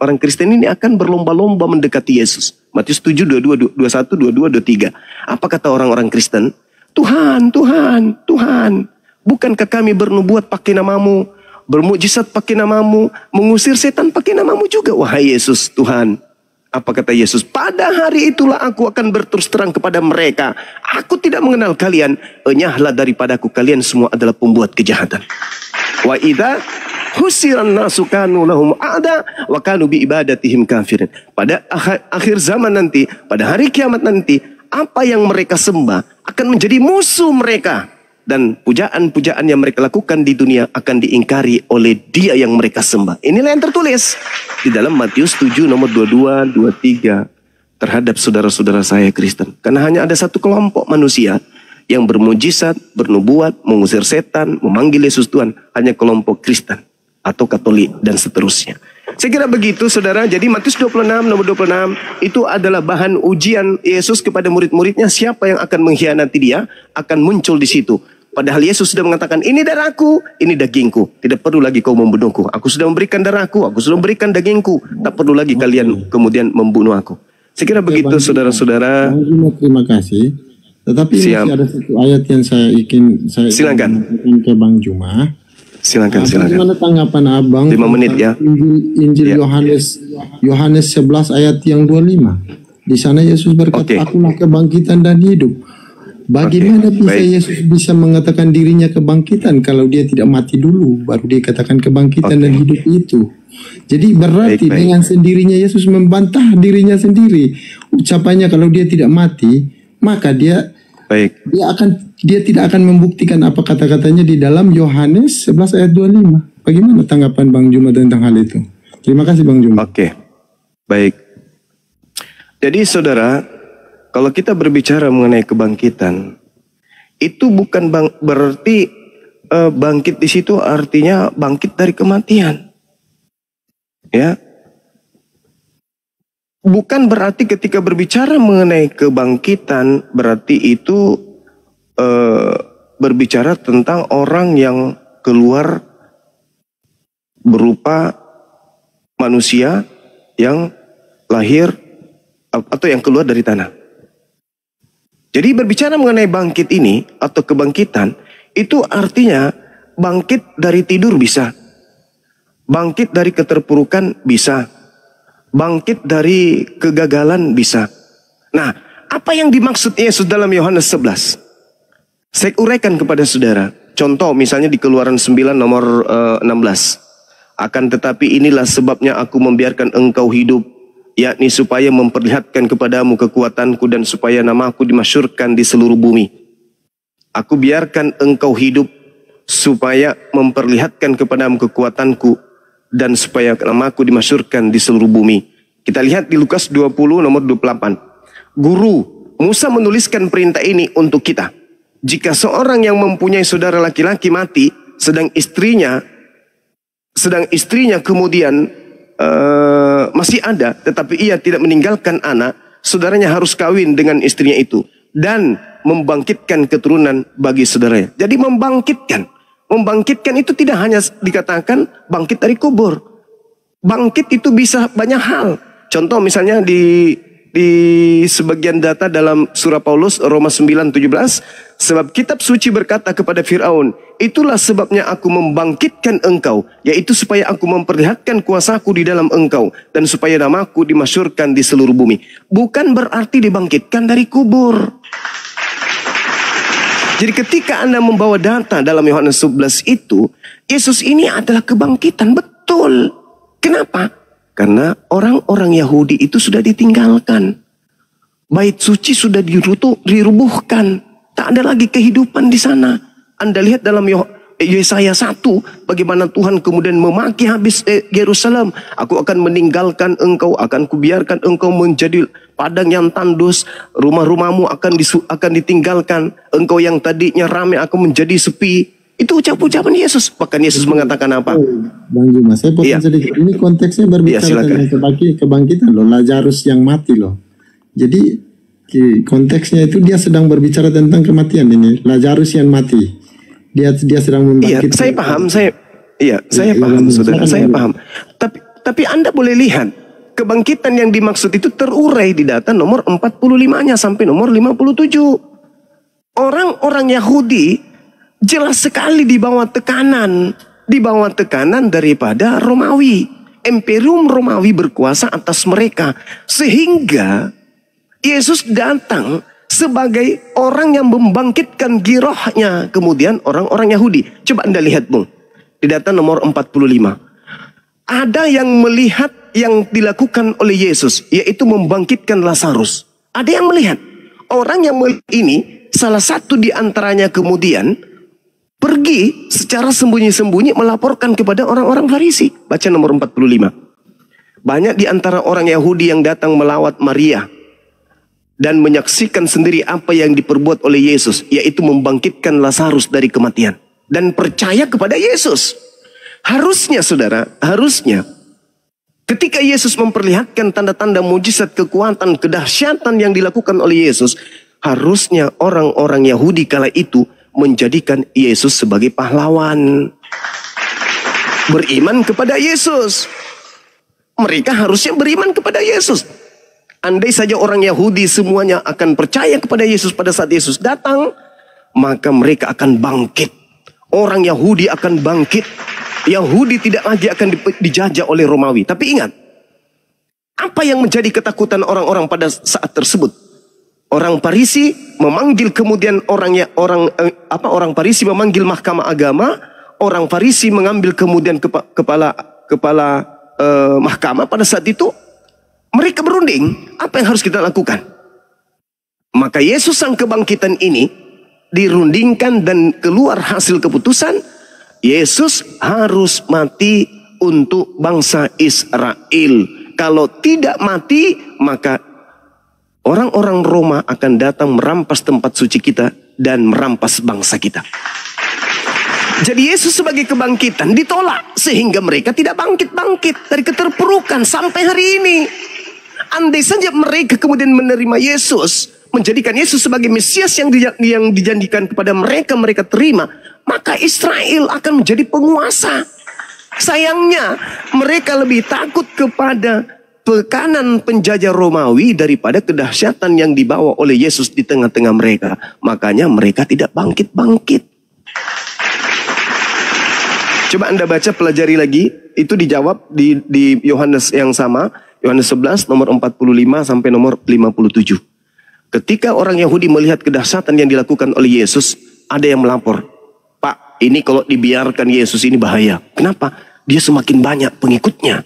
ini akan berlomba-lomba mendekati Yesus. Matius 7, 22, 21, 22, 23. Apa kata orang-orang Kristen? Tuhan, Tuhan, Tuhan, bukankah kami bernubuat pakai namamu, bermukjizat pakai namamu, mengusir setan pakai namamu juga? Wahai Yesus, Tuhan. Apa kata Yesus? Pada hari itulah aku akan berterus terang kepada mereka. Aku tidak mengenal kalian. Enyahlah daripadaku, kalian semua adalah pembuat kejahatan. Wa idza husiran nasu kanu lahum ada wa kanu bi ibadatihim kafirin. Pada akhir zaman nanti, pada hari kiamat nanti, apa yang mereka sembah akan menjadi musuh mereka. Dan pujaan-pujaan yang mereka lakukan di dunia akan diingkari oleh dia yang mereka sembah. Inilah yang tertulis di dalam Matius 7 nomor 22, 23 terhadap saudara-saudara saya Kristen. Karena hanya ada satu kelompok manusia yang bermujizat, bernubuat, mengusir setan, memanggil Yesus Tuhan. Hanya kelompok Kristen atau Katolik dan seterusnya. Saya kira begitu saudara. Jadi Matius 26 nomor 26 itu adalah bahan ujian Yesus kepada murid-muridnya. Siapa yang akan mengkhianati dia akan muncul di situ. Padahal Yesus sudah mengatakan, ini darahku, ini dagingku. Tidak perlu lagi kau membunuhku. Aku sudah memberikan darahku, aku sudah memberikan dagingku. Tak perlu lagi kalian kemudian membunuh aku. Saya kira begitu saudara-saudara. Terima kasih. Tetapi masih ada satu ayat yang saya silakan ke Bang Juma. Silakan. Bagaimana tanggapan Abang 5 menit ya. Injil Yohanes 11 ayat yang 25. Di sana Yesus berkata, akulah kebangkitan dan hidup. Bagaimana Yesus bisa mengatakan dirinya kebangkitan kalau dia tidak mati dulu, baru dia katakan kebangkitan dan hidup itu. Jadi berarti dengan sendirinya Yesus membantah dirinya sendiri. Ucapannya kalau dia tidak mati, maka dia tidak akan membuktikan apa kata-katanya di dalam Yohanes 11 ayat 25. Bagaimana tanggapan Bang Juma tentang hal itu? Terima kasih Bang Juma. Baik. Jadi saudara, kalau kita berbicara mengenai kebangkitan, itu bukan berarti bangkit di situ artinya bangkit dari kematian. Ya. Bukan berarti ketika berbicara mengenai kebangkitan berarti itu berbicara tentang orang yang keluar berupa manusia yang lahir atau yang keluar dari tanah. Jadi berbicara mengenai bangkit ini atau kebangkitan itu artinya bangkit dari tidur bisa, bangkit dari keterpurukan bisa, bangkit dari kegagalan bisa. Nah, apa yang dimaksud Yesus dalam Yohanes 11? Saya uraikan kepada saudara. Contoh misalnya di Keluaran 9 nomor 16. Akan tetapi inilah sebabnya aku membiarkan engkau hidup, yakni supaya memperlihatkan kepadamu kekuatanku dan supaya namaku dimasyhurkan di seluruh bumi. Aku biarkan engkau hidup supaya memperlihatkan kepadamu kekuatanku dan supaya namaku dimasyhurkan di seluruh bumi. Kita lihat di Lukas 20 nomor 28. Guru, Musa menuliskan perintah ini untuk kita. Jika seorang yang mempunyai saudara laki-laki mati, sedang istrinya kemudian masih ada, tetapi ia tidak meninggalkan anak, saudaranya harus kawin dengan istrinya itu dan membangkitkan keturunan bagi saudaranya. Jadi membangkitkan itu tidak hanya dikatakan bangkit dari kubur. Bangkit itu bisa banyak hal. Contoh misalnya di sebagian data dalam surah Paulus Roma 9:17, sebab kitab suci berkata kepada Firaun, itulah sebabnya aku membangkitkan engkau, yaitu supaya aku memperlihatkan kuasaku di dalam engkau dan supaya namaku dimasyhurkan di seluruh bumi. Bukan berarti dibangkitkan dari kubur. Jadi ketika Anda membawa data dalam Yohanes 11 itu, Yesus ini adalah kebangkitan, betul. Kenapa? Karena orang-orang Yahudi itu sudah ditinggalkan. Bait suci sudah dirubuhkan. Tak ada lagi kehidupan di sana. Anda lihat dalam Yesaya 1, bagaimana Tuhan kemudian memaki habis Yerusalem. Aku akan meninggalkan engkau, akan kubiarkan engkau menjadi padang yang tandus, rumah-rumahmu akan ditinggalkan, engkau yang tadinya ramai akan menjadi sepi. Itu ucapan Yesus. Bahkan Yesus mengatakan apa? Bang Juma, saya potong sedikit. Ini konteksnya berbicara tentang kebangkitan loh, Lazarus yang mati loh. Jadi konteksnya itu dia sedang berbicara tentang kematian ini, Lazarus yang mati. Dia sedang membangkitkan. Iya, saya paham, saya paham, saudara, saya paham. Tapi Anda boleh lihat kebangkitan yang dimaksud itu terurai di data nomor 45-nya sampai nomor 57. Orang-orang Yahudi jelas sekali di bawah tekanan daripada Romawi. Imperium Romawi berkuasa atas mereka, sehingga Yesus datang sebagai orang yang membangkitkan girohnya kemudian orang-orang Yahudi. Coba Anda lihat, Bung, di data nomor 45. Ada yang melihat yang dilakukan oleh Yesus, yaitu membangkitkan Lazarus. Ada yang melihat. Orang yang melihat ini, salah satu di antaranya kemudian pergi secara sembunyi-sembunyi melaporkan kepada orang-orang Farisi. Baca nomor 45. Banyak di antara orang Yahudi yang datang melawat Maria dan menyaksikan sendiri apa yang diperbuat oleh Yesus, yaitu membangkitkan Lazarus dari kematian, dan percaya kepada Yesus. Harusnya, saudara, ketika Yesus memperlihatkan tanda-tanda mujizat, kekuatan, kedahsyatan yang dilakukan oleh Yesus, harusnya orang-orang Yahudi kala itu menjadikan Yesus sebagai pahlawan, beriman kepada Yesus. Mereka harusnya beriman kepada Yesus. Andai saja orang Yahudi semuanya akan percaya kepada Yesus pada saat Yesus datang, maka mereka akan bangkit. Orang Yahudi akan bangkit. Yahudi tidak lagi akan dijajah oleh Romawi. Tapi ingat, apa yang menjadi ketakutan orang-orang pada saat tersebut? Orang Farisi memanggil kemudian orang Farisi memanggil mahkamah agama. Orang Farisi mengambil kemudian kepala mahkamah pada saat itu. Mereka berunding, apa yang harus kita lakukan? Maka Yesus sang kebangkitan ini dirundingkan dan keluar hasil keputusan, Yesus harus mati untuk bangsa Israel. Kalau tidak mati, maka orang-orang Roma akan datang merampas tempat suci kita dan merampas bangsa kita. Jadi Yesus sebagai kebangkitan ditolak, sehingga mereka tidak bangkit-bangkit dari keterpurukan sampai hari ini. Andai saja mereka kemudian menerima Yesus, menjadikan Yesus sebagai Mesias yang dijanjikan kepada mereka, mereka terima, maka Israel akan menjadi penguasa. Sayangnya mereka lebih takut kepada tekanan penjajah Romawi daripada kedahsyatan yang dibawa oleh Yesus di tengah-tengah mereka. Makanya mereka tidak bangkit-bangkit. Coba Anda baca, pelajari lagi. Itu dijawab di Yohanes yang sama. Yohanes 11 nomor 45 sampai nomor 57. Ketika orang Yahudi melihat kedahsyatan yang dilakukan oleh Yesus, ada yang melapor, "Pak, ini kalau dibiarkan Yesus ini bahaya." Kenapa? Dia semakin banyak pengikutnya.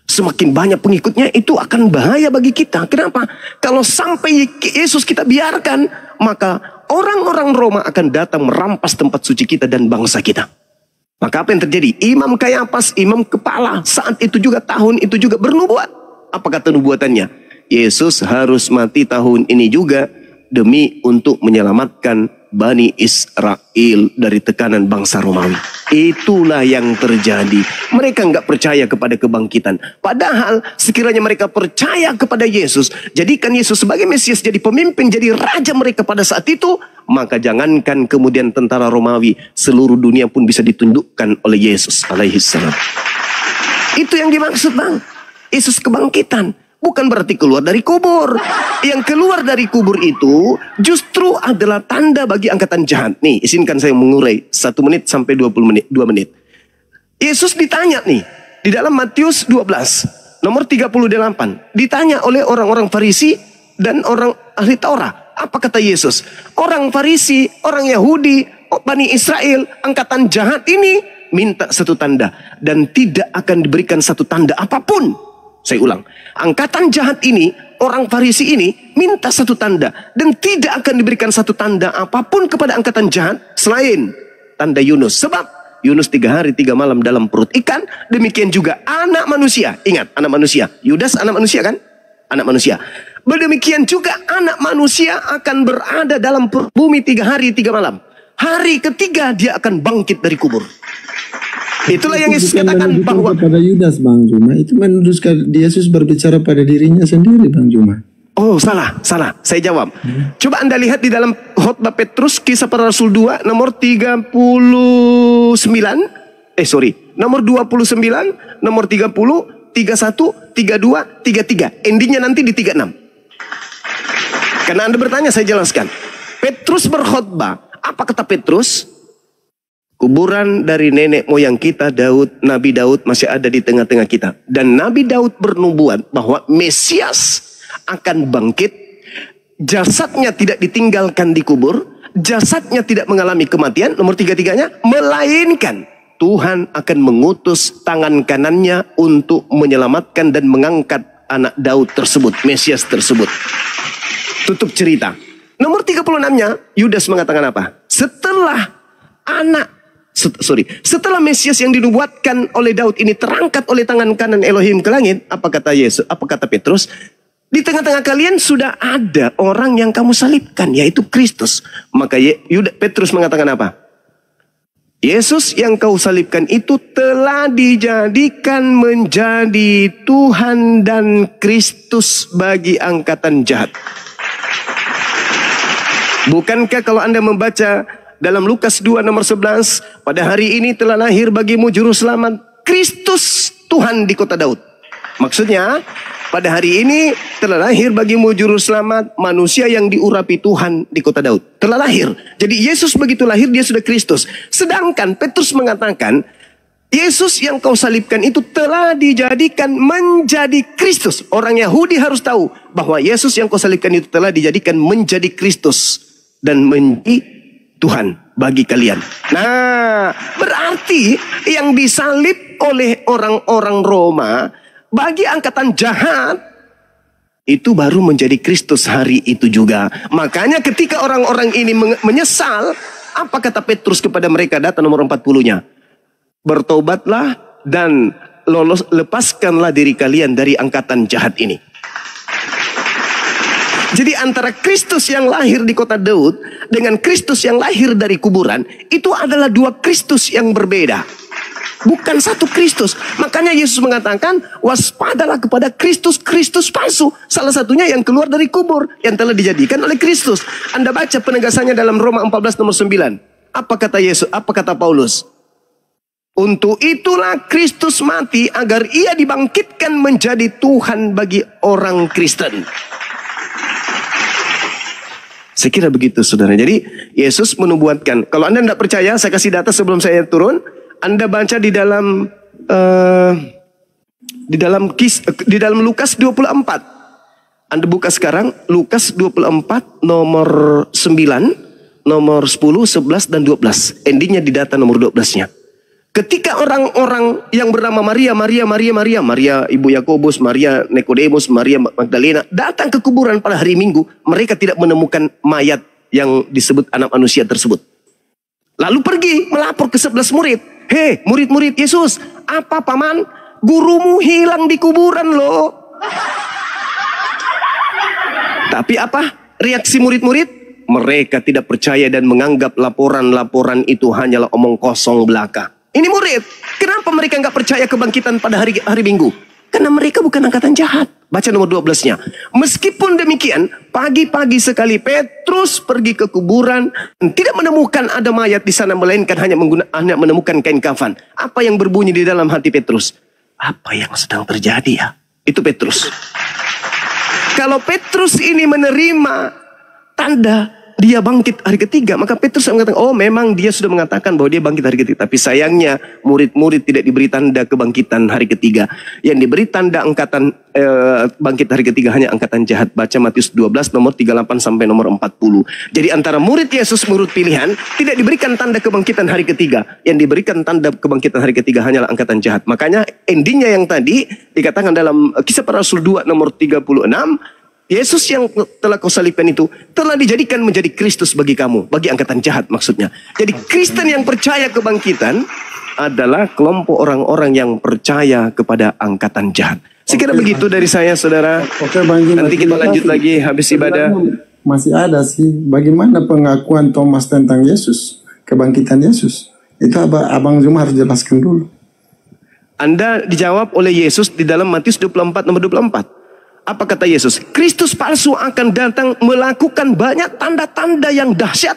Semakin banyak pengikutnya itu akan bahaya bagi kita. Kenapa? Kalau sampai Yesus kita biarkan, maka orang-orang Roma akan datang merampas tempat suci kita dan bangsa kita. Maka apa yang terjadi? Imam Kayafas, imam kepala, saat itu juga tahun itu juga bernubuat. Apa kata nubuatannya? Yesus harus mati tahun ini juga demi untuk menyelamatkan Bani Israel dari tekanan bangsa Romawi. Itulah yang terjadi. Mereka nggak percaya kepada kebangkitan. Padahal sekiranya mereka percaya kepada Yesus, jadikan Yesus sebagai Mesias, jadi pemimpin, jadi raja mereka pada saat itu, maka jangankan kemudian tentara Romawi, seluruh dunia pun bisa ditundukkan oleh Yesus alaihissalam. Itu yang dimaksud, Bang. Yesus kebangkitan. Bukan berarti keluar dari kubur. Yang keluar dari kubur itu justru adalah tanda bagi angkatan jahat. Nih, izinkan saya mengurai 1 menit sampai 2 menit. Yesus ditanya nih, di dalam Matius 12, nomor 38. Ditanya oleh orang-orang Farisi dan orang ahli Taurat. Apa kata Yesus? Orang Farisi, orang Yahudi, Bani Israel, angkatan jahat ini minta satu tanda. Dan tidak akan diberikan satu tanda apapun. Saya ulang, angkatan jahat ini, orang Farisi ini minta satu tanda. Dan tidak akan diberikan satu tanda apapun kepada angkatan jahat selain tanda Yunus. Sebab Yunus 3 hari 3 malam dalam perut ikan. Demikian juga anak manusia. Ingat, anak manusia. Yudas anak manusia kan? Anak manusia. Demikian juga anak manusia akan berada dalam bumi 3 hari 3 malam. Hari ketiga dia akan bangkit dari kubur. Itulah yang Yesus katakan bahwa pada Yudas, Bang Juma, itu menuduhkan Yesus berbicara pada dirinya sendiri, Bang Juma. Oh, salah. Saya jawab. Coba Anda lihat di dalam khotbah Petrus, Kisah Para Rasul 2, nomor 39. Nomor 29, nomor 30, 31, 32, 33. Endingnya nanti di 36. Karena Anda bertanya, saya jelaskan. Petrus berkhotbah. Apa kata Petrus? Kuburan dari nenek moyang kita, Nabi Daud masih ada di tengah-tengah kita. Dan Nabi Daud bernubuat bahwa Mesias akan bangkit. Jasadnya tidak ditinggalkan di kubur. Jasadnya tidak mengalami kematian. Nomor 3-3-nya. Melainkan Tuhan akan mengutus tangan kanannya untuk menyelamatkan dan mengangkat anak Daud tersebut. Mesias tersebut. Tutup cerita. Nomor 36-nya. Yudas mengatakan apa? Setelah Mesias yang dinubuatkan oleh Daud ini terangkat oleh tangan kanan Elohim ke langit, apa kata Yesus? Apa kata Petrus? Di tengah-tengah kalian sudah ada orang yang kamu salibkan, yaitu Kristus. Maka Petrus mengatakan apa? Yesus yang kau salibkan itu telah dijadikan menjadi Tuhan dan Kristus bagi angkatan jahat. Bukankah kalau Anda membaca dalam Lukas 2 nomor 11, pada hari ini telah lahir bagimu juru selamat Kristus Tuhan di kota Daud. Maksudnya, pada hari ini telah lahir bagimu juru selamat manusia yang diurapi Tuhan di kota Daud. Telah lahir. Jadi Yesus begitu lahir dia sudah Kristus. Sedangkan Petrus mengatakan, Yesus yang kau salibkan itu telah dijadikan menjadi Kristus. Orang Yahudi harus tahu bahwa Yesus yang kau salibkan itu telah dijadikan menjadi Kristus dan menjadi Tuhan bagi kalian. Nah, berarti yang disalib oleh orang-orang Roma bagi angkatan jahat itu baru menjadi Kristus hari itu juga. Makanya ketika orang-orang ini menyesal, apa kata Petrus kepada mereka? Data nomor 40-nya. Bertobatlah dan lepaskanlah diri kalian dari angkatan jahat ini. Jadi antara Kristus yang lahir di kota Daud dengan Kristus yang lahir dari kuburan, itu adalah dua Kristus yang berbeda. Bukan satu Kristus. Makanya Yesus mengatakan, waspadalah kepada Kristus palsu. Salah satunya yang keluar dari kubur, yang telah dijadikan oleh Kristus. Anda baca penegasannya dalam Roma 14 nomor 9. Apa kata Yesus? Apa kata Paulus? Untuk itulah Kristus mati agar ia dibangkitkan menjadi Tuhan bagi orang Kristen. Saya kira begitu saudara. Jadi Yesus menubuatkan. Kalau Anda tidak percaya, saya kasih data sebelum saya turun. Anda baca di dalam Lukas 24. Anda buka sekarang Lukas 24 nomor 9, nomor 10, 11 dan 12. Endingnya di data nomor 12-nya. Ketika orang-orang yang bernama Maria ibu Yakobus, Maria Nikodemus, Maria Magdalena datang ke kuburan pada hari Minggu, mereka tidak menemukan mayat yang disebut anak manusia tersebut. Lalu pergi melapor ke 11 murid. Hei, murid-murid Yesus, apa paman? Gurumu hilang di kuburan loh. Tapi apa reaksi murid-murid? Mereka tidak percaya dan menganggap laporan-laporan itu hanyalah omong kosong belaka. Ini murid. Kenapa mereka nggak percaya kebangkitan pada hari Minggu? Karena mereka bukan angkatan jahat. Baca nomor 12-nya. Meskipun demikian, pagi-pagi sekali Petrus pergi ke kuburan, tidak menemukan ada mayat di sana, melainkan hanya menemukan kain kafan. Apa yang berbunyi di dalam hati Petrus? Apa yang sedang terjadi ya? Itu Petrus. Kalau Petrus ini menerima tanda dia bangkit hari ketiga, maka Petrus mengatakan, oh memang dia sudah mengatakan bahwa dia bangkit hari ketiga. Tapi sayangnya murid-murid tidak diberi tanda kebangkitan hari ketiga. Yang diberi tanda bangkit hari ketiga hanya angkatan jahat. Baca Matius 12 nomor 38 sampai nomor 40. Jadi antara murid Yesus, murid pilihan, tidak diberikan tanda kebangkitan hari ketiga. Yang diberikan tanda kebangkitan hari ketiga hanyalah angkatan jahat. Makanya endingnya yang tadi dikatakan dalam Kisah Para Rasul 2 nomor 36, Yesus yang telah kau salibkan itu telah dijadikan menjadi Kristus bagi kamu, bagi angkatan jahat maksudnya. Jadi Kristen yang percaya kebangkitan adalah kelompok orang-orang yang percaya kepada angkatan jahat. Sekira begitu dari saya, saudara. Nanti kita lanjut lagi habis ibadah. Masih ada sih, bagaimana pengakuan Thomas tentang Yesus, kebangkitan Yesus? Itu Abang Juma harus jelaskan dulu. Anda dijawab oleh Yesus di dalam Matius 24 nomor 24. Apa kata Yesus? Kristus palsu akan datang melakukan banyak tanda-tanda yang dahsyat.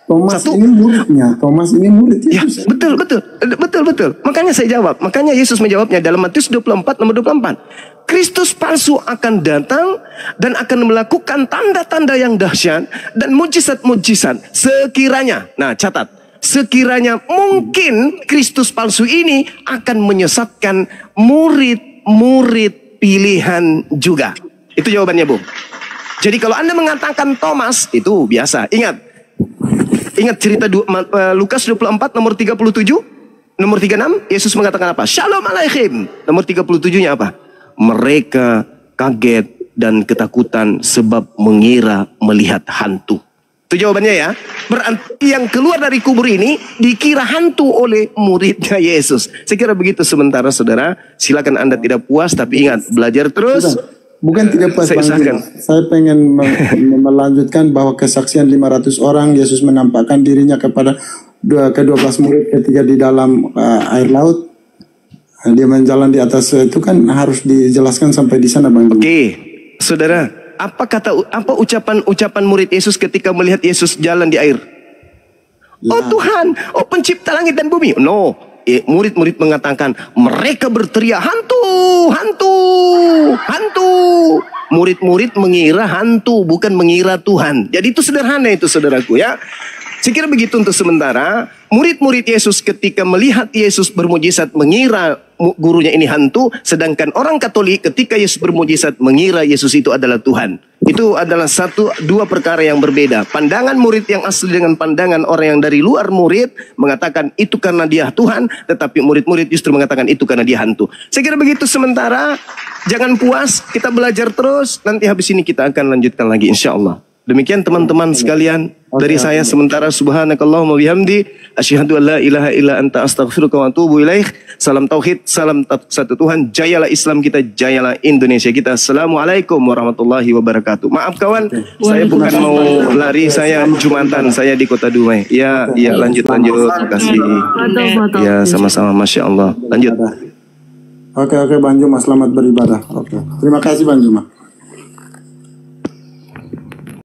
Thomas ini muridnya. Thomas ini murid Yesus. Ya, betul. Makanya saya jawab. Makanya Yesus menjawabnya dalam Matius 24 nomor 24. Kristus palsu akan datang dan akan melakukan tanda-tanda yang dahsyat dan mujizat-mujizat sekiranya. Nah, catat. Sekiranya mungkin Kristus palsu ini akan menyesatkan murid-murid pilihan juga. Itu jawabannya, Bu. Jadi kalau Anda mengatakan Thomas, itu biasa. Ingat cerita Lukas 24 nomor 37, nomor 36, Yesus mengatakan apa? Shalom alaikum. Nomor 37-nya apa? Mereka kaget dan ketakutan sebab mengira melihat hantu. Itu jawabannya ya. Berarti yang keluar dari kubur ini dikira hantu oleh muridnya Yesus. Saya kira begitu sementara, saudara. Silakan Anda tidak puas, tapi ingat, belajar terus. Bukan tidak puas, saya pengen melanjutkan bahwa kesaksian 500 orang, Yesus menampakkan dirinya kepada ke-12 murid ketika di dalam air laut. Dia menjalan di atas itu kan harus dijelaskan sampai di sana, Bang. Oke, saudara. Apa ucapan murid Yesus ketika melihat Yesus jalan di air? Ya. Oh Tuhan, oh pencipta langit dan bumi. No, murid-murid mengatakan, mereka berteriak hantu. Murid-murid mengira hantu, bukan mengira Tuhan. Jadi itu sederhana itu, saudaraku ya. Saya kira begitu untuk sementara. Murid-murid Yesus ketika melihat Yesus bermujizat mengira gurunya ini hantu, sedangkan orang Katolik ketika Yesus bermujizat mengira Yesus itu adalah Tuhan. Itu adalah dua perkara yang berbeda. Pandangan murid yang asli dengan pandangan orang yang dari luar murid mengatakan itu karena dia Tuhan, tetapi murid-murid justru mengatakan itu karena dia hantu. Saya kira begitu sementara. Jangan puas, kita belajar terus. Nanti habis ini kita akan lanjutkan lagi insya Allah. Demikian teman-teman sekalian dari saya sementara. Subhanakallahumma bihamdi asyhadu an la ilaha illa anta astaghfiruka wa atubu ilaih. Salam tauhid, salam satu Tuhan. Jayalah Islam kita, jayalah Indonesia kita. Assalamualaikum warahmatullahi wabarakatuh. Maaf kawan, saya bukan mau lari, saya Jumatan, saya di Kota Dumai. Ya, lanjut. Terima kasih. Ya, sama-sama, Masya Allah. Lanjut. Oke, Bang Juma, selamat beribadah. Oke. Terima kasih Bang Juma.